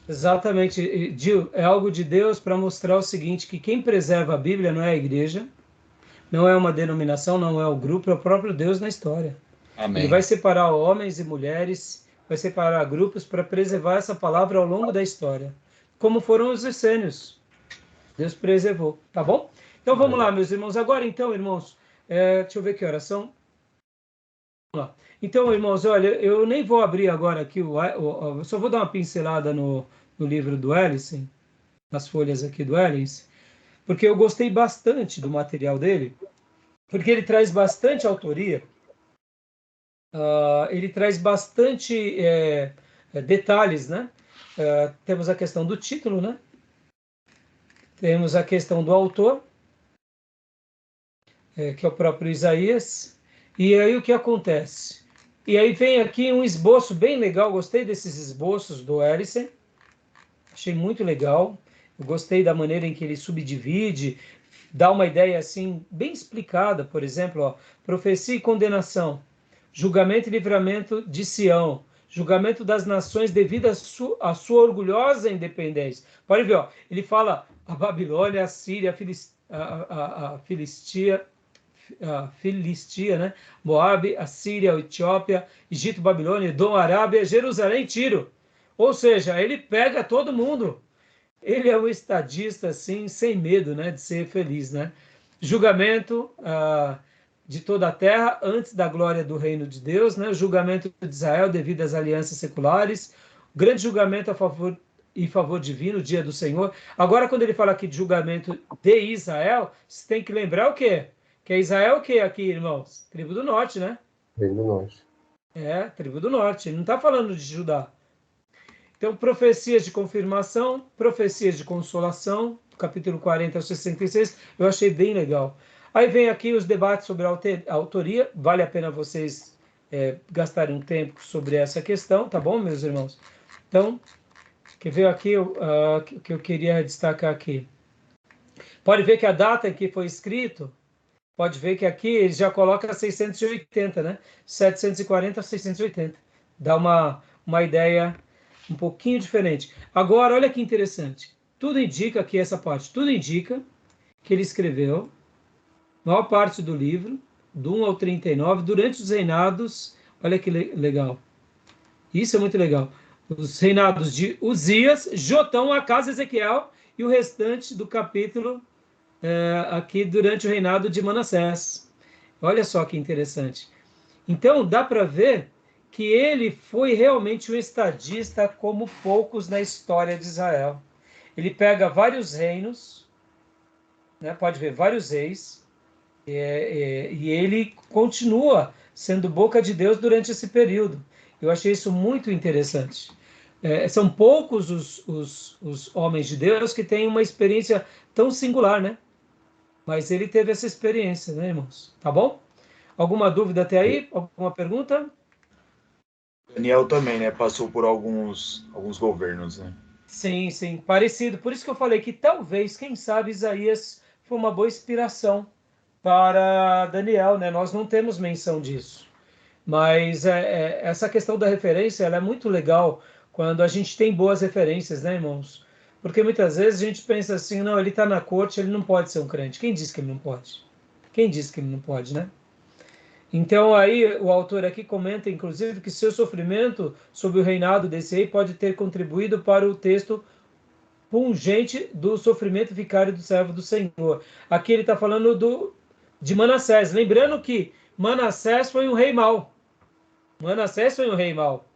Exatamente, Gil, é algo de Deus para mostrar o seguinte: que quem preserva a Bíblia não é a igreja, não é uma denominação, não é o grupo, é o próprio Deus na história. Amém. Ele vai separar homens e mulheres, vai separar grupos para preservar essa palavra ao longo da história, como foram os essênios. Deus preservou, tá bom? Então vamos lá, meus irmãos. Agora então, irmãos, deixa eu ver que horas são. Vamos lá. Então, irmãos, olha, eu nem vou abrir agora aqui, só vou dar uma pincelada no livro do Ellison, nas folhas aqui do Ellison, porque eu gostei bastante do material dele, porque ele traz bastante autoria, ele traz bastante detalhes, né? Temos a questão do título, né? Temos a questão do autor, que é o próprio Isaías, e aí o que acontece? E aí vem aqui um esboço bem legal, gostei desses esboços do Ellison, achei muito legal, eu gostei da maneira em que ele subdivide, dá uma ideia assim, bem explicada, por exemplo, ó, profecia e condenação, julgamento e livramento de Sião, julgamento das nações devido à sua orgulhosa independência. Pode ver, ó, ele fala a Babilônia, a Síria, a Filistia, né? Moabe, a Síria, a Etiópia, Egito, Babilônia, Edom, Arábia, Jerusalém, Tiro. Ou seja, ele pega todo mundo. Ele é um estadista, assim, sem medo, né, de ser feliz, né? Julgamento de toda a terra antes da glória do reino de Deus, né? O julgamento de Israel devido às alianças seculares, grande julgamento em favor divino, o dia do Senhor. Agora, quando ele fala aqui de julgamento de Israel, você tem que lembrar o quê? Que é Israel o quê aqui, irmãos? Tribo do norte, né? Reino do Norte. Tribo do norte. Ele não está falando de Judá. Então, profecias de confirmação, profecias de consolação, capítulo 40 ao 66, eu achei bem legal. Aí vem aqui os debates sobre a autoria, vale a pena vocês gastarem um tempo sobre essa questão, tá bom, meus irmãos? Então, quer ver aqui o que eu queria destacar aqui. Pode ver que a data em que foi escrito, pode ver que aqui ele já coloca 680, né? 740 a 680. Dá uma ideia um pouquinho diferente. Agora, olha que interessante. Tudo indica aqui, essa parte, tudo indica que ele escreveu a maior parte do livro, do 1 ao 39, durante os reinados, olha que legal. Isso é muito legal. Os reinados de Uzias, Jotão, Acaz, Ezequiel e o restante do capítulo aqui durante o reinado de Manassés. Olha só que interessante. Então, dá para ver que ele foi realmente um estadista como poucos na história de Israel. Ele pega vários reinos, né, pode ver, vários reis, e ele continua sendo boca de Deus durante esse período. Eu achei isso muito interessante. São poucos os homens de Deus que têm uma experiência tão singular, né? Mas ele teve essa experiência, né, irmãos? Tá bom? Alguma dúvida até aí? Alguma pergunta? Daniel também, né? Passou por alguns governos, né? Sim, sim, parecido. Por isso que eu falei que talvez, quem sabe, Isaías foi uma boa inspiração para Daniel, né? Nós não temos menção disso. Mas essa questão da referência, ela é muito legal quando a gente tem boas referências, né, irmãos? Porque muitas vezes a gente pensa assim, não, ele está na corte, ele não pode ser um crente. Quem disse que ele não pode? Quem disse que ele não pode, né? Então aí o autor aqui comenta, inclusive, que seu sofrimento sob o reinado desse rei pode ter contribuído para o texto pungente do sofrimento vicário do servo do Senhor. Aqui ele está falando de Manassés. Lembrando que Manassés foi um rei mau. Manassés foi um rei mau.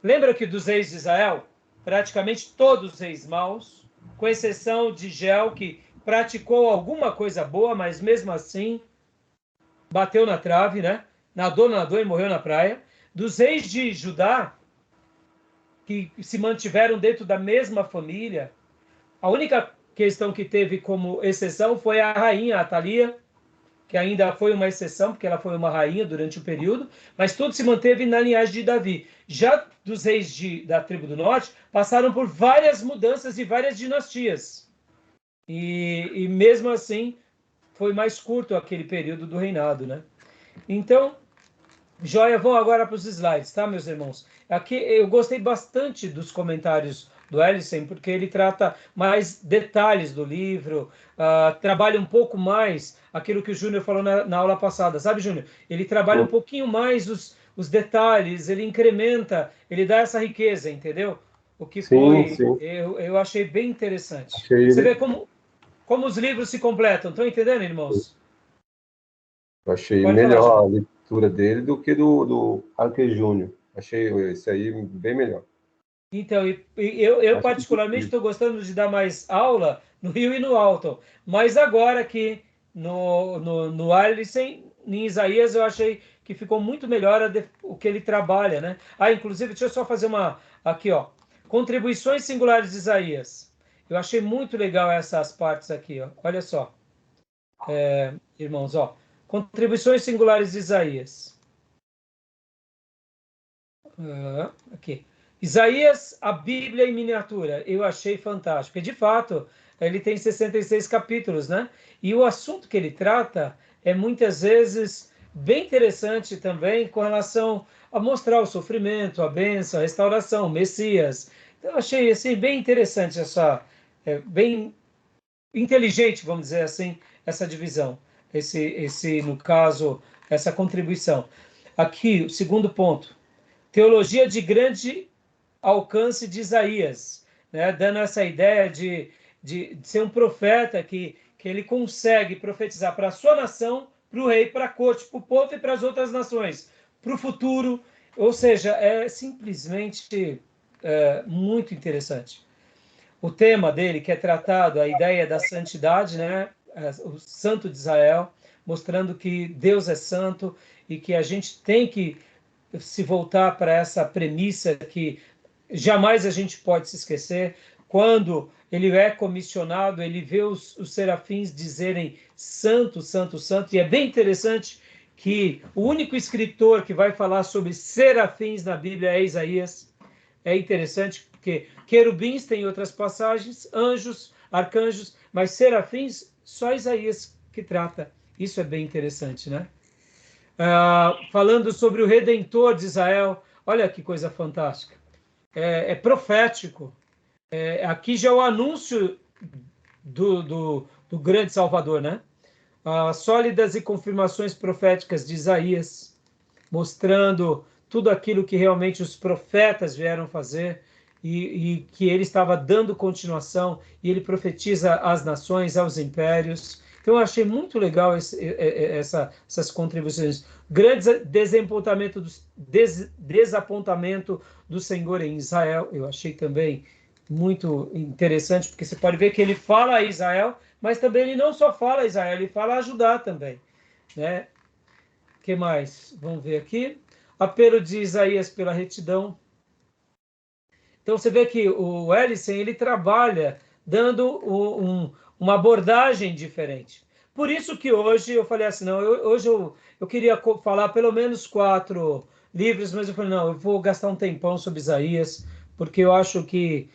Lembra que dos reis de Israel, praticamente todos os reis maus, com exceção de Geu, que praticou alguma coisa boa, mas mesmo assim bateu na trave, né? Nadou e morreu na praia. Dos reis de Judá, que se mantiveram dentro da mesma família, a única questão que teve como exceção foi a rainha Atalia, que ainda foi uma exceção, porque ela foi uma rainha durante o período, mas tudo se manteve na linhagem de Davi. Já dos reis da tribo do norte, passaram por várias mudanças e várias dinastias. E mesmo assim, foi mais curto aquele período do reinado, né? Então, joia, vão agora para os slides, tá, meus irmãos? Aqui eu gostei bastante dos comentários do Ellison, porque ele trata mais detalhes do livro, trabalha um pouco mais aquilo que o Júnior falou na aula passada, sabe, Júnior? Ele trabalha um pouquinho mais os detalhes, ele incrementa, ele dá essa riqueza, entendeu? O que foi, sim. Eu achei bem interessante. Achei Você vê como os livros se completam, estão entendendo, irmãos? Eu achei Pode melhor falar, a leitura dele do que do Arque Júnior. Achei esse aí bem melhor. Então, eu Acho particularmente que estou gostando de dar mais aula no Rio e no Alto, mas agora aqui no Alisson, em Isaías, eu achei que ficou muito melhor o que ele trabalha, né? Inclusive, deixa eu só fazer aqui, ó, contribuições singulares de Isaías. Eu achei muito legal essas partes aqui, ó. Olha só, irmãos, ó, contribuições singulares de Isaías. Aqui. Isaías, a Bíblia em miniatura. Eu achei fantástico. Porque, de fato, ele tem 66 capítulos, né? E o assunto que ele trata é muitas vezes bem interessante também com relação a mostrar o sofrimento, a bênção, a restauração, o Messias. Então, eu achei assim, bem interessante bem inteligente, vamos dizer assim, essa divisão. No caso, essa contribuição. Aqui, o segundo ponto. Teologia de grande alcance de Isaías, né? Dando essa ideia de ser um profeta que ele consegue profetizar para a sua nação, para o rei, para a corte, para o povo e para as outras nações, para o futuro. Ou seja, é simplesmente muito interessante. O tema dele, que é tratado, a ideia da santidade, né? O santo de Israel, mostrando que Deus é santo e que a gente tem que se voltar para essa premissa que jamais a gente pode se esquecer. Quando ele é comissionado, ele vê os serafins dizerem santo, santo, santo, e é bem interessante que o único escritor que vai falar sobre serafins na Bíblia é Isaías. É interessante porque querubins tem outras passagens, anjos, arcanjos, mas serafins só Isaías que trata. Isso é bem interessante, né? Falando sobre o Redentor de Israel, olha que coisa fantástica. É profético. Aqui já é o anúncio do grande Salvador, né? Sólidas e confirmações proféticas de Isaías, mostrando tudo aquilo que realmente os profetas vieram fazer e que ele estava dando continuação, e ele profetiza às nações, aos impérios. Então eu achei muito legal essas contribuições. Grande desapontamento do Senhor em Israel, eu achei também muito interessante, porque você pode ver que ele fala a Israel, mas também ele não só fala a Israel, ele fala a Judá também, né? O que mais? Vamos ver aqui. Apelo de Isaías pela retidão. Então você vê que o Ellison, ele trabalha dando uma abordagem diferente. Por isso que hoje eu falei assim, não, hoje eu queria falar pelo menos 4 livros, mas eu falei, não, eu vou gastar um tempão sobre Isaías, porque eu acho que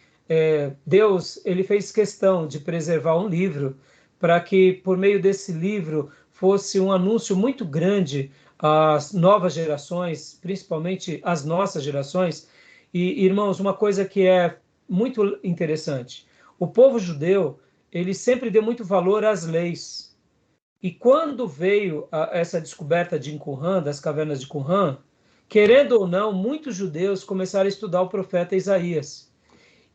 Deus, ele fez questão de preservar um livro para que, por meio desse livro, fosse um anúncio muito grande às novas gerações, principalmente às nossas gerações. E, irmãos, uma coisa que é muito interessante, o povo judeu, ele sempre deu muito valor às leis. E quando veio essa descoberta de Qumran, das cavernas de Qumran, querendo ou não, muitos judeus começaram a estudar o profeta Isaías.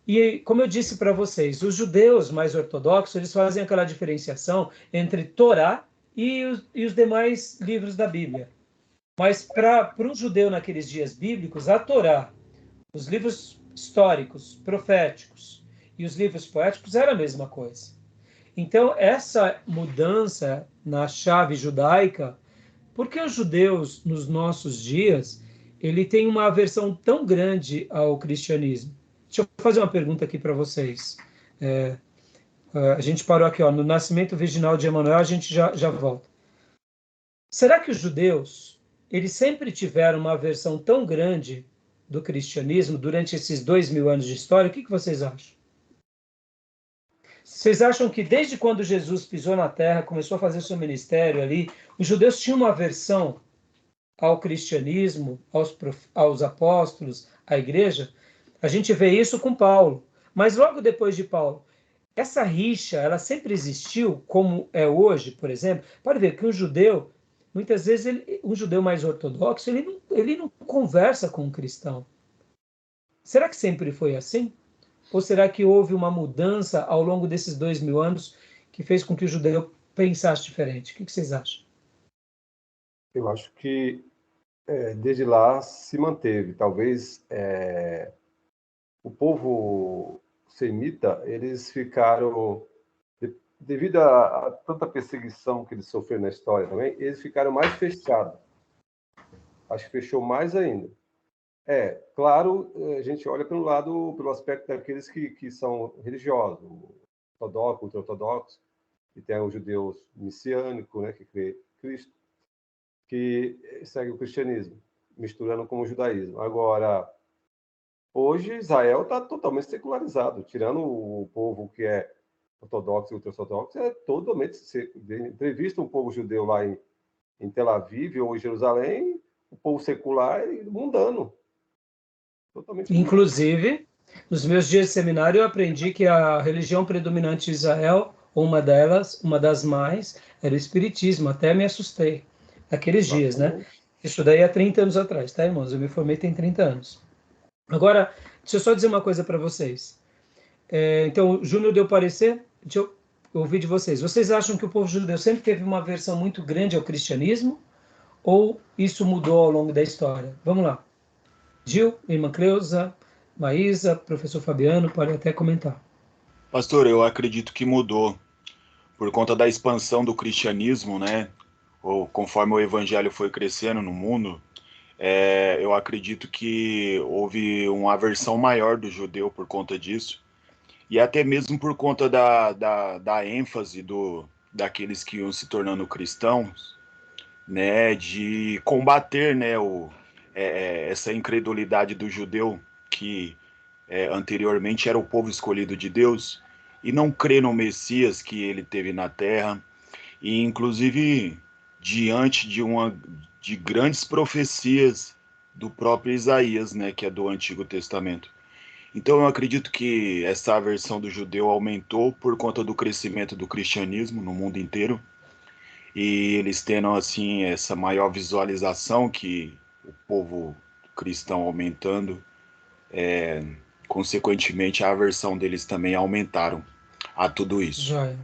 E, como eu disse para vocês, os judeus mais ortodoxos, eles fazem aquela diferenciação entre Torá e os demais livros da Bíblia. Mas para um judeu naqueles dias bíblicos, a Torá, os livros históricos, proféticos e os livros poéticos era a mesma coisa. Então, essa mudança na chave judaica, porque os judeus, nos nossos dias, ele tem uma aversão tão grande ao cristianismo. Deixa eu fazer uma pergunta aqui para vocês. A gente parou aqui, no nascimento virginal de Emanuel, a gente já volta. Será que os judeus, eles sempre tiveram uma aversão tão grande do cristianismo durante esses 2000 anos de história? O que vocês acham? Vocês acham que desde quando Jesus pisou na terra, começou a fazer seu ministério ali, os judeus tinham uma aversão ao cristianismo, aos apóstolos, à igreja? A gente vê isso com Paulo. Mas logo depois de Paulo, essa rixa, ela sempre existiu, como é hoje, por exemplo? Pode ver que um judeu, muitas vezes, um judeu mais ortodoxo, ele não conversa com um cristão. Será que sempre foi assim? Ou será que houve uma mudança ao longo desses 2000 anos que fez com que o judeu pensasse diferente? O que vocês acham? Eu acho que desde lá se manteve. Talvez o povo semita, eles ficaram, devido a tanta perseguição que eles sofreram na história também, eles ficaram mais fechados. Acho que fechou mais ainda. Claro, a gente olha pelo aspecto daqueles que são religiosos, ortodoxos, ultra-ortodoxos, e tem os judeus messiânicos, né, que crê em Cristo, que segue o cristianismo, misturando com o judaísmo. Agora, hoje Israel está totalmente secularizado, tirando o povo que é ortodoxo e ultra-ortodoxo, é totalmente entrevista um povo judeu lá em Tel Aviv ou em Jerusalém, o povo secular e mundano. Totalmente Inclusive, nos meus dias de seminário, eu aprendi que a religião predominante de Israel, uma das mais, era o espiritismo. Até me assustei naqueles dias, né? Isso daí há 30 anos atrás, tá, irmãos? Eu me formei tem 30 anos. Agora, deixa eu só dizer uma coisa para vocês. Então, o Júnior deu parecer, deixa eu ouvir de vocês. Vocês acham que o povo judeu sempre teve uma aversão muito grande ao cristianismo? Ou isso mudou ao longo da história? Vamos lá. Gil, irmã Cleusa, Maísa, professor Fabiano, pode até comentar. Pastor, eu acredito que mudou por conta da expansão do cristianismo, né? Ou conforme o evangelho foi crescendo no mundo, eu acredito que houve uma aversão maior do judeu por conta disso, e até mesmo por conta da ênfase daqueles que iam se tornando cristãos, né, de combater, né, essa incredulidade do judeu que anteriormente era o povo escolhido de Deus e não crê no Messias que ele teve na Terra, e inclusive diante de grandes profecias do próprio Isaías, né, que é do Antigo Testamento. Então eu acredito que essa aversão do judeu aumentou por conta do crescimento do cristianismo no mundo inteiro, e eles tendo assim essa maior visualização que o povo cristão aumentando, consequentemente a aversão deles também aumentaram a tudo isso. Joia.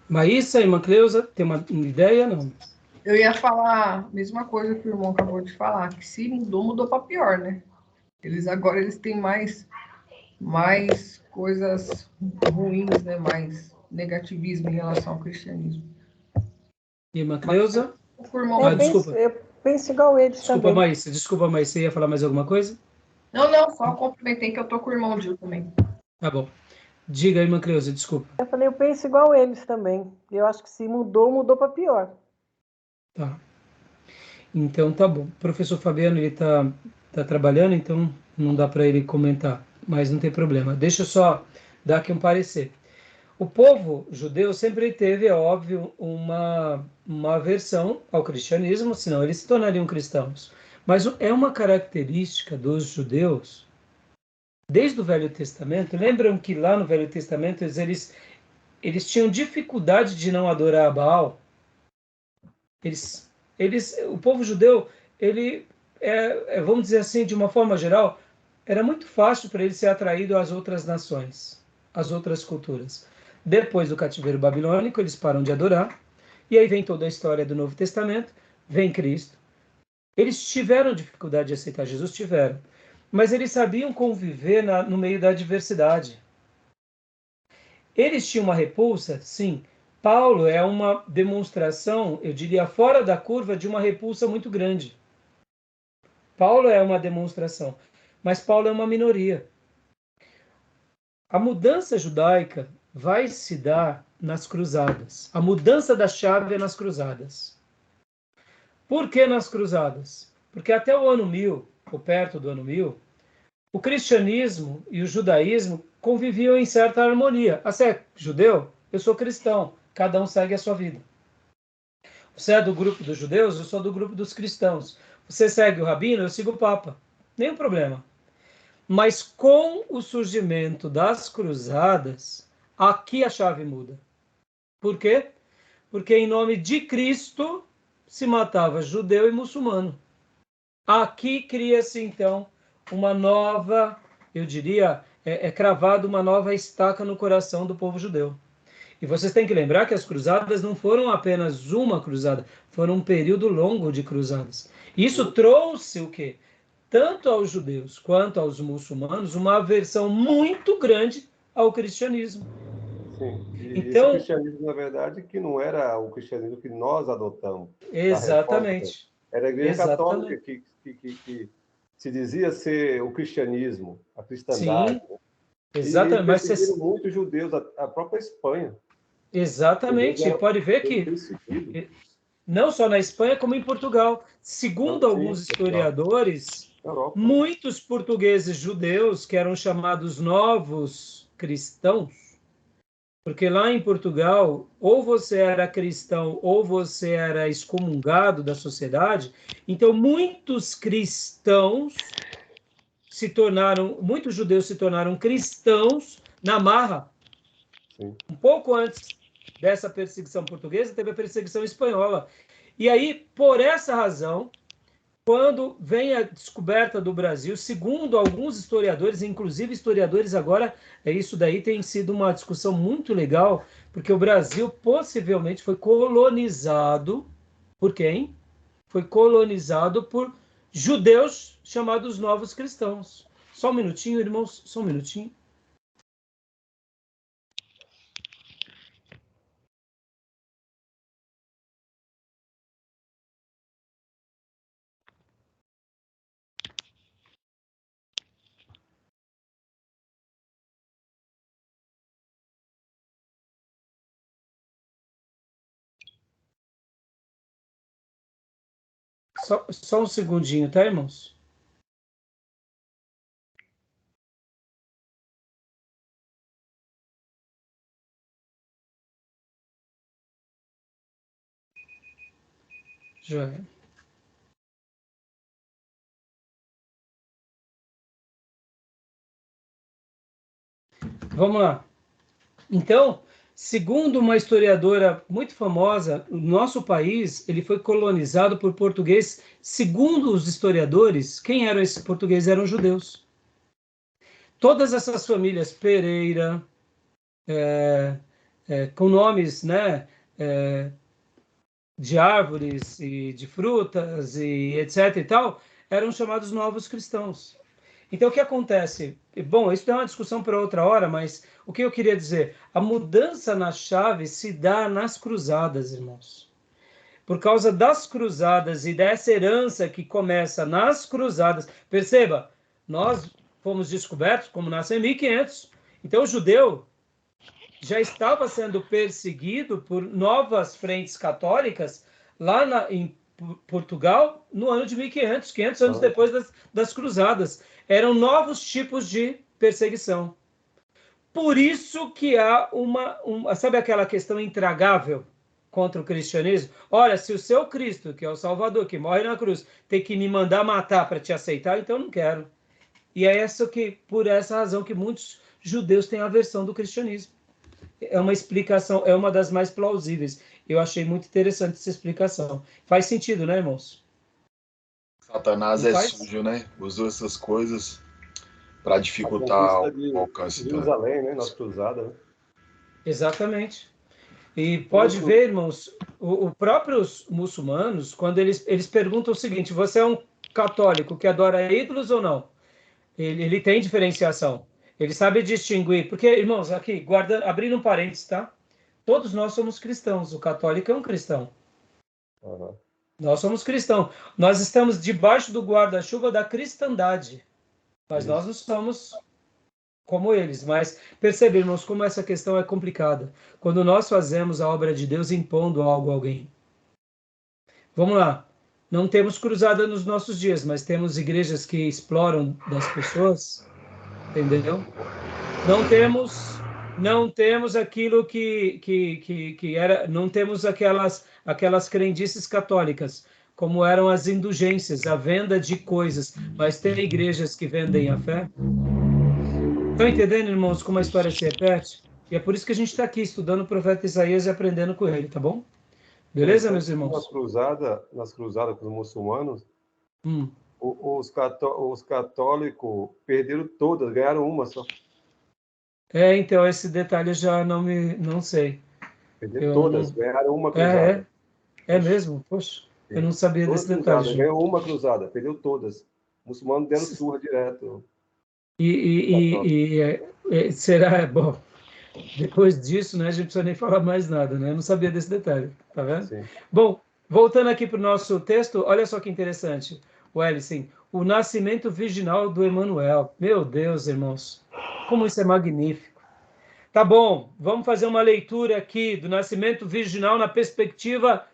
Maísa e Macleusa, tem uma ideia? Não. Eu ia falar a mesma coisa que o irmão acabou de falar, que se mudou, mudou para pior, né? Eles têm mais coisas ruins, né? Mais negativismo em relação ao cristianismo. E Macleusa? O irmão... Desculpa. Eu penso igual eles também. Desculpa, Maísa, você ia falar mais alguma coisa? Não, só complementei que eu tô com o irmão Gil também. Tá bom. Diga aí, Macleusa, desculpa. Eu falei, eu penso igual eles também. Eu acho que se mudou, mudou para pior. Tá. Então tá bom. O professor Fabiano, ele tá trabalhando, então não dá para ele comentar, mas não tem problema. Deixa eu só dar aqui um parecer. O povo judeu sempre teve, é óbvio, uma aversão ao cristianismo, senão eles se tornariam cristãos. Mas é uma característica dos judeus, desde o Velho Testamento. Lembram que lá no Velho Testamento eles tinham dificuldade de não adorar a Baal? O povo judeu, ele, vamos dizer assim, de uma forma geral, era muito fácil para ele ser atraído às outras nações, às outras culturas. Depois do cativeiro babilônico, eles param de adorar, e aí vem toda a história do Novo Testamento, vem Cristo. Eles tiveram dificuldade de aceitar Jesus, tiveram, mas eles sabiam conviver no meio da adversidade. Eles tinham uma repulsa, sim. Paulo é uma demonstração, eu diria, fora da curva de uma repulsa muito grande. Paulo é uma demonstração, mas Paulo é uma minoria. A mudança judaica vai se dar nas cruzadas. A mudança da chave é nas cruzadas. Por que nas cruzadas? Porque até o ano 1000, ou perto do ano 1000, o cristianismo e o judaísmo conviviam em certa harmonia. Você é judeu? Eu sou cristão. Cada um segue a sua vida. Você é do grupo dos judeus? Eu sou do grupo dos cristãos. Você segue o rabino? Eu sigo o papa. Nenhum problema. Mas com o surgimento das cruzadas, aqui a chave muda. Por quê? Porque em nome de Cristo se matava judeu e muçulmano. Aqui cria-se então uma nova, eu diria, cravada uma nova estaca no coração do povo judeu. E vocês têm que lembrar que as cruzadas não foram apenas uma cruzada, foram um período longo de cruzadas. Isso trouxe o quê? Tanto aos judeus quanto aos muçulmanos uma aversão muito grande ao cristianismo. Sim. E então, esse cristianismo, na verdade, que não era o cristianismo que nós adotamos. Exatamente. Era a Igreja Exatamente. Católica que se dizia ser o cristianismo, a cristandade. Sim, exatamente. E Mas perseguiram muitos judeus, a própria Espanha. exatamente. Pode ver que não só na Espanha, como em Portugal. Segundo alguns historiadores, muitos portugueses judeus, que eram chamados novos cristãos, porque lá em Portugal, ou você era cristão, ou você era excomungado da sociedade, então muitos judeus se tornaram cristãos na marra. Sim. Um pouco antes dessa perseguição portuguesa, teve a perseguição espanhola. E aí, por essa razão, quando vem a descoberta do Brasil, segundo alguns historiadores, inclusive historiadores agora, isso daí tem sido uma discussão muito legal, porque o Brasil possivelmente foi colonizado por quem? Foi colonizado por judeus chamados novos cristãos. Só um minutinho, irmãos, só um minutinho. Só um segundinho, tá, irmãos? Joia. Vamos lá. Então, segundo uma historiadora muito famosa, o nosso país ele foi colonizado por portugueses. Segundo os historiadores, quem eram esses portugueses? Eram judeus. Todas essas famílias Pereira, com nomes, né, de árvores e de frutas e etc e tal, eram chamados novos cristãos. Então, o que acontece? Bom, isso é uma discussão para outra hora, mas o que eu queria dizer? A mudança na chave se dá nas cruzadas, irmãos. Por causa das cruzadas e dessa herança que começa nas cruzadas. Perceba, nós fomos descobertos como nascem em 1500. Então, o judeu já estava sendo perseguido por novas frentes católicas lá em Portugal no ano de 1500, 500 anos depois das cruzadas. Eram novos tipos de perseguição. Por isso que há sabe aquela questão intragável contra o cristianismo? Olha, se o seu Cristo, que é o Salvador, que morre na cruz, tem que me mandar matar para te aceitar, então eu não quero. E é por essa razão que muitos judeus têm aversão do cristianismo. É uma explicação, é uma das mais plausíveis. Eu achei muito interessante essa explicação. Faz sentido, né, irmãos? Satanás é sujo, né? Usou essas coisas para dificultar o alcance de Jerusalém, né? Nas cruzadas. Né? Exatamente. E pode ver, irmãos, os próprios muçulmanos, quando eles perguntam o seguinte: você é um católico que adora ídolos ou não? Ele tem diferenciação. Ele sabe distinguir. Porque, irmãos, aqui, abrindo um parênteses, tá? Todos nós somos cristãos. O católico é um cristão. Uhum. Nós somos cristãos. Nós estamos debaixo do guarda-chuva da cristandade. Mas nós não somos como eles. Mas percebemos como essa questão é complicada. Quando nós fazemos a obra de Deus impondo algo a alguém. Vamos lá. Não temos cruzada nos nossos dias, mas temos igrejas que exploram das pessoas. Entendeu? Não temos aquilo que era, não temos aquelas crendices católicas, como eram as indulgências, a venda de coisas, mas tem igrejas que vendem a fé. Estão entendendo, irmãos, como a história se repete? E é por isso que a gente está aqui estudando o profeta Isaías e aprendendo com ele, tá bom? Beleza, meus irmãos? Nas cruzadas com os muçulmanos, os católicos perderam todas, ganharam uma só. Então, esse detalhe eu já não sei. Perderam todas, ganharam uma cruzada. É mesmo? Poxa, sim. Eu não sabia desse detalhe. Ganhou uma cruzada, perdeu todas. Os muçulmanos deram surra direto. Será, bom, depois disso, né, a gente não precisa nem falar mais nada, né? Eu não sabia desse detalhe, tá vendo? Sim. Bom, voltando aqui para o nosso texto, olha só que interessante, Wellington, o nascimento virginal do Emanuel. Meu Deus, irmãos, como isso é magnífico. Tá bom, vamos fazer uma leitura aqui do nascimento virginal na perspectiva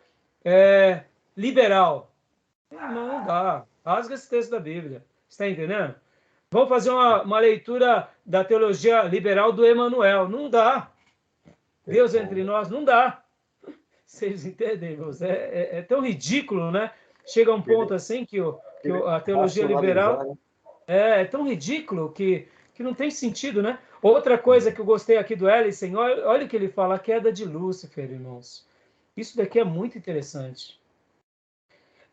liberal. Não dá, rasga esse texto da Bíblia, está entendendo? Vamos fazer uma leitura da teologia liberal do Emanuel. Não dá. Deus entre nós, não dá. Vocês entendem, irmãos? É tão ridículo, né? Chega a um ponto assim que a teologia liberal é tão ridículo que não tem sentido, né? Outra coisa que eu gostei aqui do Ellison, olha o que ele fala, a queda de Lúcifer, irmãos. Isso daqui é muito interessante.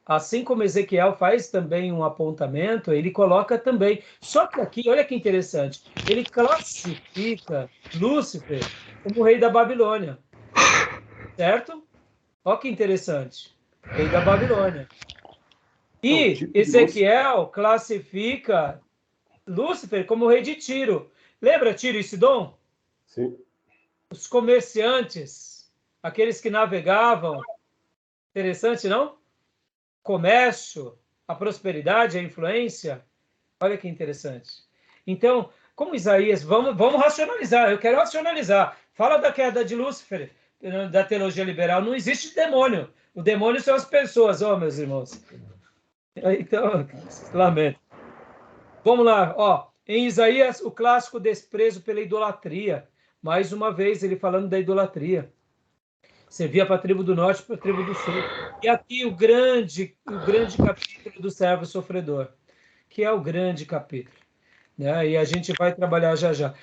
Assim como Ezequiel faz também um apontamento, ele coloca também. Só que aqui, olha que interessante, ele classifica Lúcifer como rei da Babilônia. Certo? Olha que interessante. Rei da Babilônia. E Ezequiel classifica Lúcifer como rei de Tiro. Lembra Tiro e Sidom? Sim. Os comerciantes, aqueles que navegavam. Interessante, não? Comércio, a prosperidade, a influência. Olha que interessante. Então, como Isaías, vamos racionalizar. Eu quero racionalizar. Fala da queda de Lúcifer, da teologia liberal. Não existe demônio. O demônio são as pessoas, meus irmãos. Então, lamento. Vamos lá, ó. Em Isaías, o clássico desprezo pela idolatria. Mais uma vez, ele falando da idolatria. Servia para a tribo do norte, para a tribo do sul. E aqui o grande capítulo do servo sofredor, que é o grande capítulo, né? E a gente vai trabalhar já já.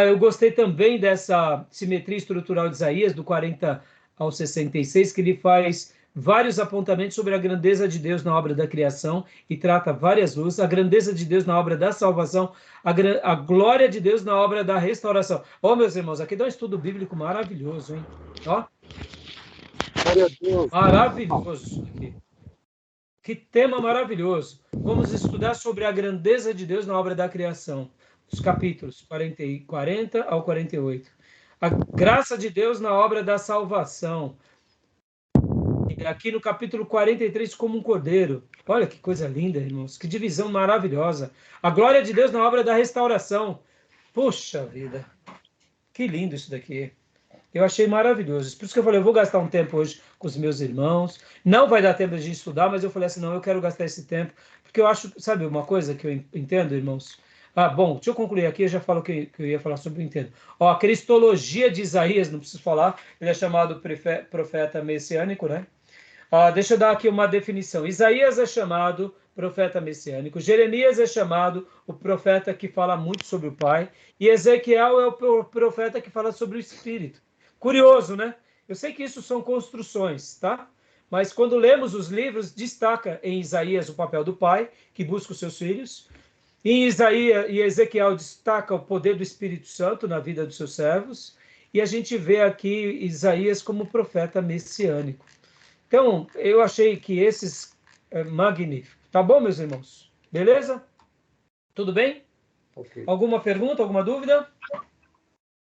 Eu gostei também dessa simetria estrutural de Isaías, do 40 ao 66, que ele faz vários apontamentos sobre a grandeza de Deus na obra da criação e trata várias luzes, a grandeza de Deus na obra da salvação, a glória de Deus na obra da restauração. Ó, meus irmãos, aqui dá um estudo bíblico maravilhoso, hein? Ó, Glória a Deus. maravilhoso aqui. Que tema maravilhoso. Vamos estudar sobre a grandeza de Deus na obra da criação. Os capítulos 40 ao 48. A graça de Deus na obra da salvação. E aqui no capítulo 43, como um cordeiro. Olha que coisa linda, irmãos. Que divisão maravilhosa. A glória de Deus na obra da restauração. Puxa vida. Que lindo isso daqui. Eu achei maravilhoso. Por isso que eu falei, eu vou gastar um tempo hoje com os meus irmãos. Não vai dar tempo de estudar, mas eu falei assim, não, eu quero gastar esse tempo. Porque eu acho, sabe uma coisa que eu entendo, irmãos? Bom, deixa eu concluir aqui, eu já falo que eu ia falar sobre o entendo. Ó, a cristologia de Isaías, não preciso falar, ele é chamado profeta messiânico, né? Deixa eu dar aqui uma definição. Isaías é chamado profeta messiânico, Jeremias é chamado o profeta que fala muito sobre o Pai, e Ezequiel é o profeta que fala sobre o Espírito. Curioso, né? Eu sei que isso são construções, tá? Mas quando lemos os livros, destaca em Isaías o papel do pai, que busca os seus filhos. Em Isaías e Ezequiel destaca o poder do Espírito Santo na vida dos seus servos. E a gente vê aqui Isaías como profeta messiânico. Então, eu achei que esses magníficos. Tá bom, meus irmãos? Beleza? Tudo bem? Ok. Alguma pergunta, alguma dúvida?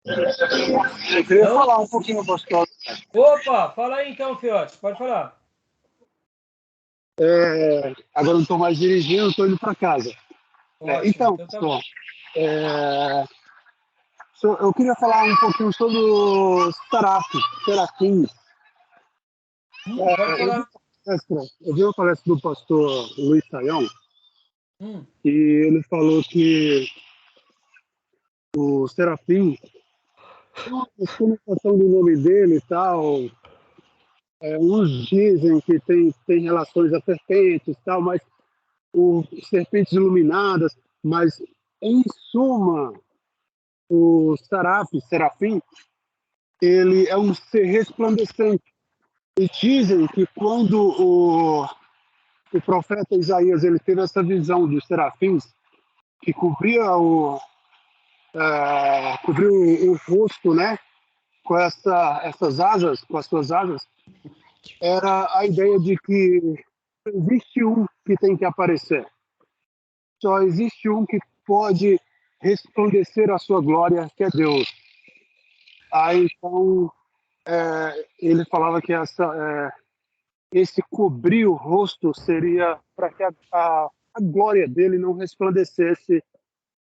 Eu queria falar um pouquinho, pastor. Opa, fala aí então, Fiote. Pode falar. Agora não estou mais dirigindo, estou indo para casa. Ótimo, Então, tá pastor, eu queria falar um pouquinho sobre o Serafim. Pode falar. Eu vi uma palestra do pastor Luiz Saião, e ele falou que o Serafim, a conotação do nome dele e tal, uns dizem que tem relações a serpentes e tal, mas serpentes iluminadas, mas em suma, o Serafim, ele é um ser resplandecente. E dizem que quando o profeta Isaías ele teve essa visão dos serafins, que cobriu o rosto, né, com essas asas, com as suas asas, era a ideia de que existe um que tem que aparecer. Só existe um que pode resplandecer a sua glória, que é Deus. Aí, então, ele falava que esse cobrir o rosto seria para que a glória dele não resplandecesse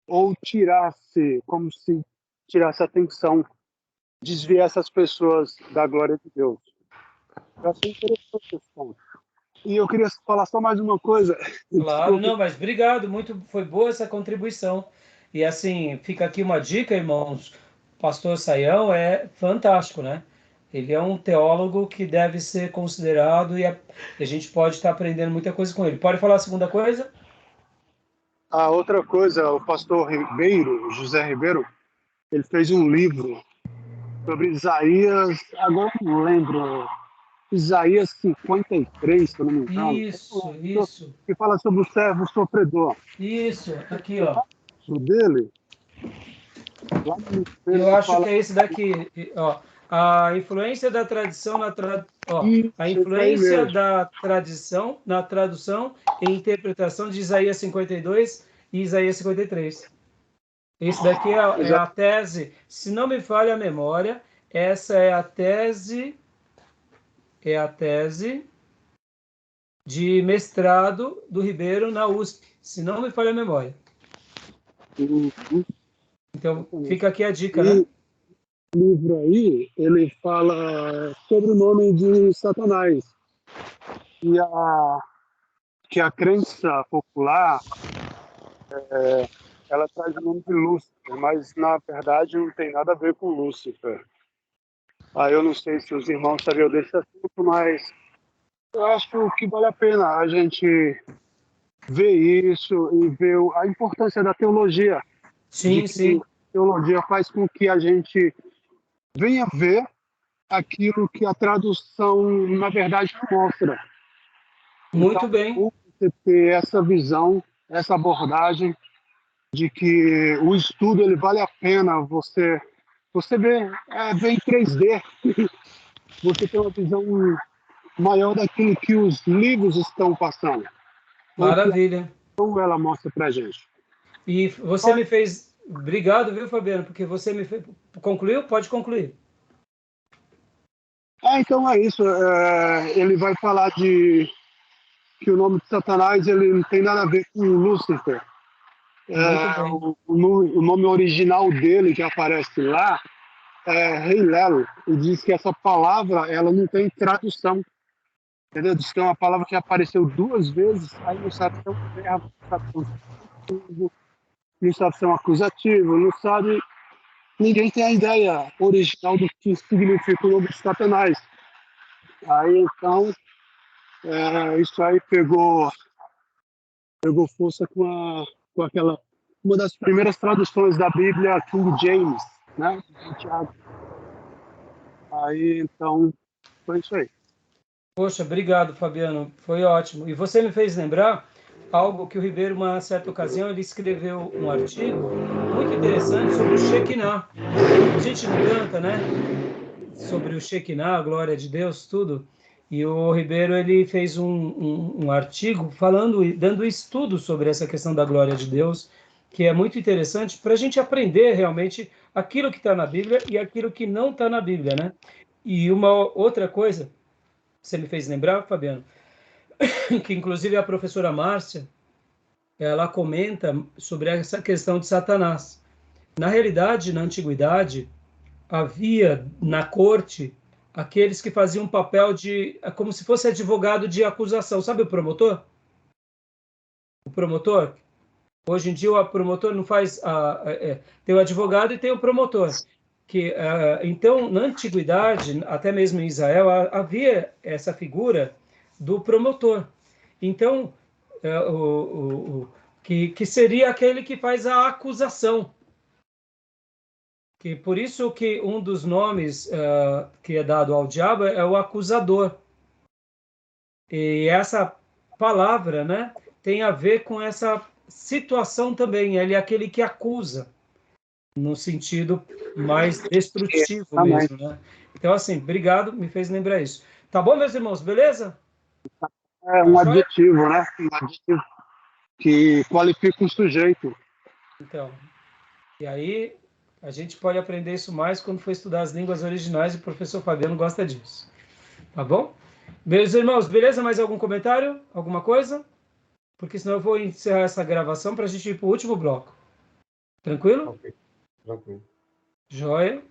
ou tirasse, como se tirasse a atenção, desviasse as pessoas da glória de Deus. Eu achei interessante esse ponto. E eu queria falar só mais uma coisa. Claro, Desculpe. não, mas obrigado, foi boa essa contribuição. E assim, fica aqui uma dica, irmãos. O pastor Saião é fantástico, né? Ele é um teólogo que deve ser considerado e a gente pode estar aprendendo muita coisa com ele. Pode falar a segunda coisa? A outra coisa, o pastor Ribeiro, José Ribeiro, ele fez um livro sobre Isaías, agora eu não lembro, Isaías 53, se eu não me engano. Isso. Que fala sobre o servo sofredor. Isso, aqui, ó. O dele, eu acho que é esse daqui, ó. A influência da tradição a influência da tradição na tradução e interpretação de Isaías 52 e Isaías 53. Esse daqui é a tese, se não me falha a memória, essa é a tese de mestrado do Ribeiro na USP, se não me falha a memória. Então, fica aqui a dica, né? O livro aí, ele fala sobre o nome de Satanás. E que a crença popular ela traz o nome de Lúcifer, mas na verdade não tem nada a ver com Lúcifer. Eu não sei se os irmãos sabiam desse assunto, mas eu acho que vale a pena a gente ver isso e ver a importância da teologia. Sim, sim. A teologia faz com que a gente venha ver aquilo que a tradução, na verdade, não mostra. Muito Então, bem. você ter essa visão, essa abordagem de que o estudo ele vale a pena você ver, ver em 3D, você tem uma visão maior daquilo que os livros estão passando, ou que Maravilha. ela mostra para a gente. E você me fez... Obrigado, viu, Fabiano? Porque você me fez... Concluiu? Pode concluir. Então é isso. Ele vai falar de que o nome de Satanás ele não tem nada a ver com Lúcifer. O nome original dele que aparece lá é Rei Lelo, e diz que essa palavra ela não tem tradução. Entendeu? Diz que é uma palavra que apareceu 2 vezes, aí não sabe se é um verbo, não sabe se é um substantivo, não sabe se é um acusativo, não sabe. Ninguém tem a ideia original do que significa o nome de Satanás. Aí então, isso aí pegou força com aquela. Uma das primeiras traduções da Bíblia, King James, né? Tiago. Aí então, foi isso aí. Poxa, obrigado, Fabiano. Foi ótimo. E você me fez lembrar algo que o Ribeiro, uma certa ocasião, ele escreveu um artigo muito interessante sobre o Shekinah. A gente não canta, né? Sobre o Shekinah, a glória de Deus, tudo. E o Ribeiro, ele fez um artigo falando, dando estudo sobre essa questão da glória de Deus, que é muito interessante para a gente aprender realmente aquilo que está na Bíblia e aquilo que não está na Bíblia, né? E uma outra coisa, você me fez lembrar, Fabiano, que inclusive a professora Márcia, ela comenta sobre essa questão de Satanás. Na realidade, na antiguidade, havia na corte aqueles que faziam um papel de, como se fosse advogado de acusação. Sabe o promotor? O promotor? Hoje em dia o promotor não faz... tem o advogado e tem o promotor. Então, na antiguidade, até mesmo em Israel, havia essa figura do promotor. Então, que seria aquele que faz a acusação. Que por isso que um dos nomes que é dado ao diabo é o acusador. E essa palavra, né, tem a ver com essa situação também. Ele é aquele que acusa, no sentido mais destrutivo mesmo, né? Então, assim, obrigado, me fez lembrar isso. Tá bom, meus irmãos, beleza? É um adjetivo, né? Um adjetivo que qualifica um sujeito. Então, e aí a gente pode aprender isso mais quando for estudar as línguas originais e o professor Fabiano gosta disso. Tá bom? Meus irmãos, beleza? Mais algum comentário? Alguma coisa? Porque senão eu vou encerrar essa gravação para a gente ir para o último bloco. Tranquilo? Ok, tranquilo. Joia.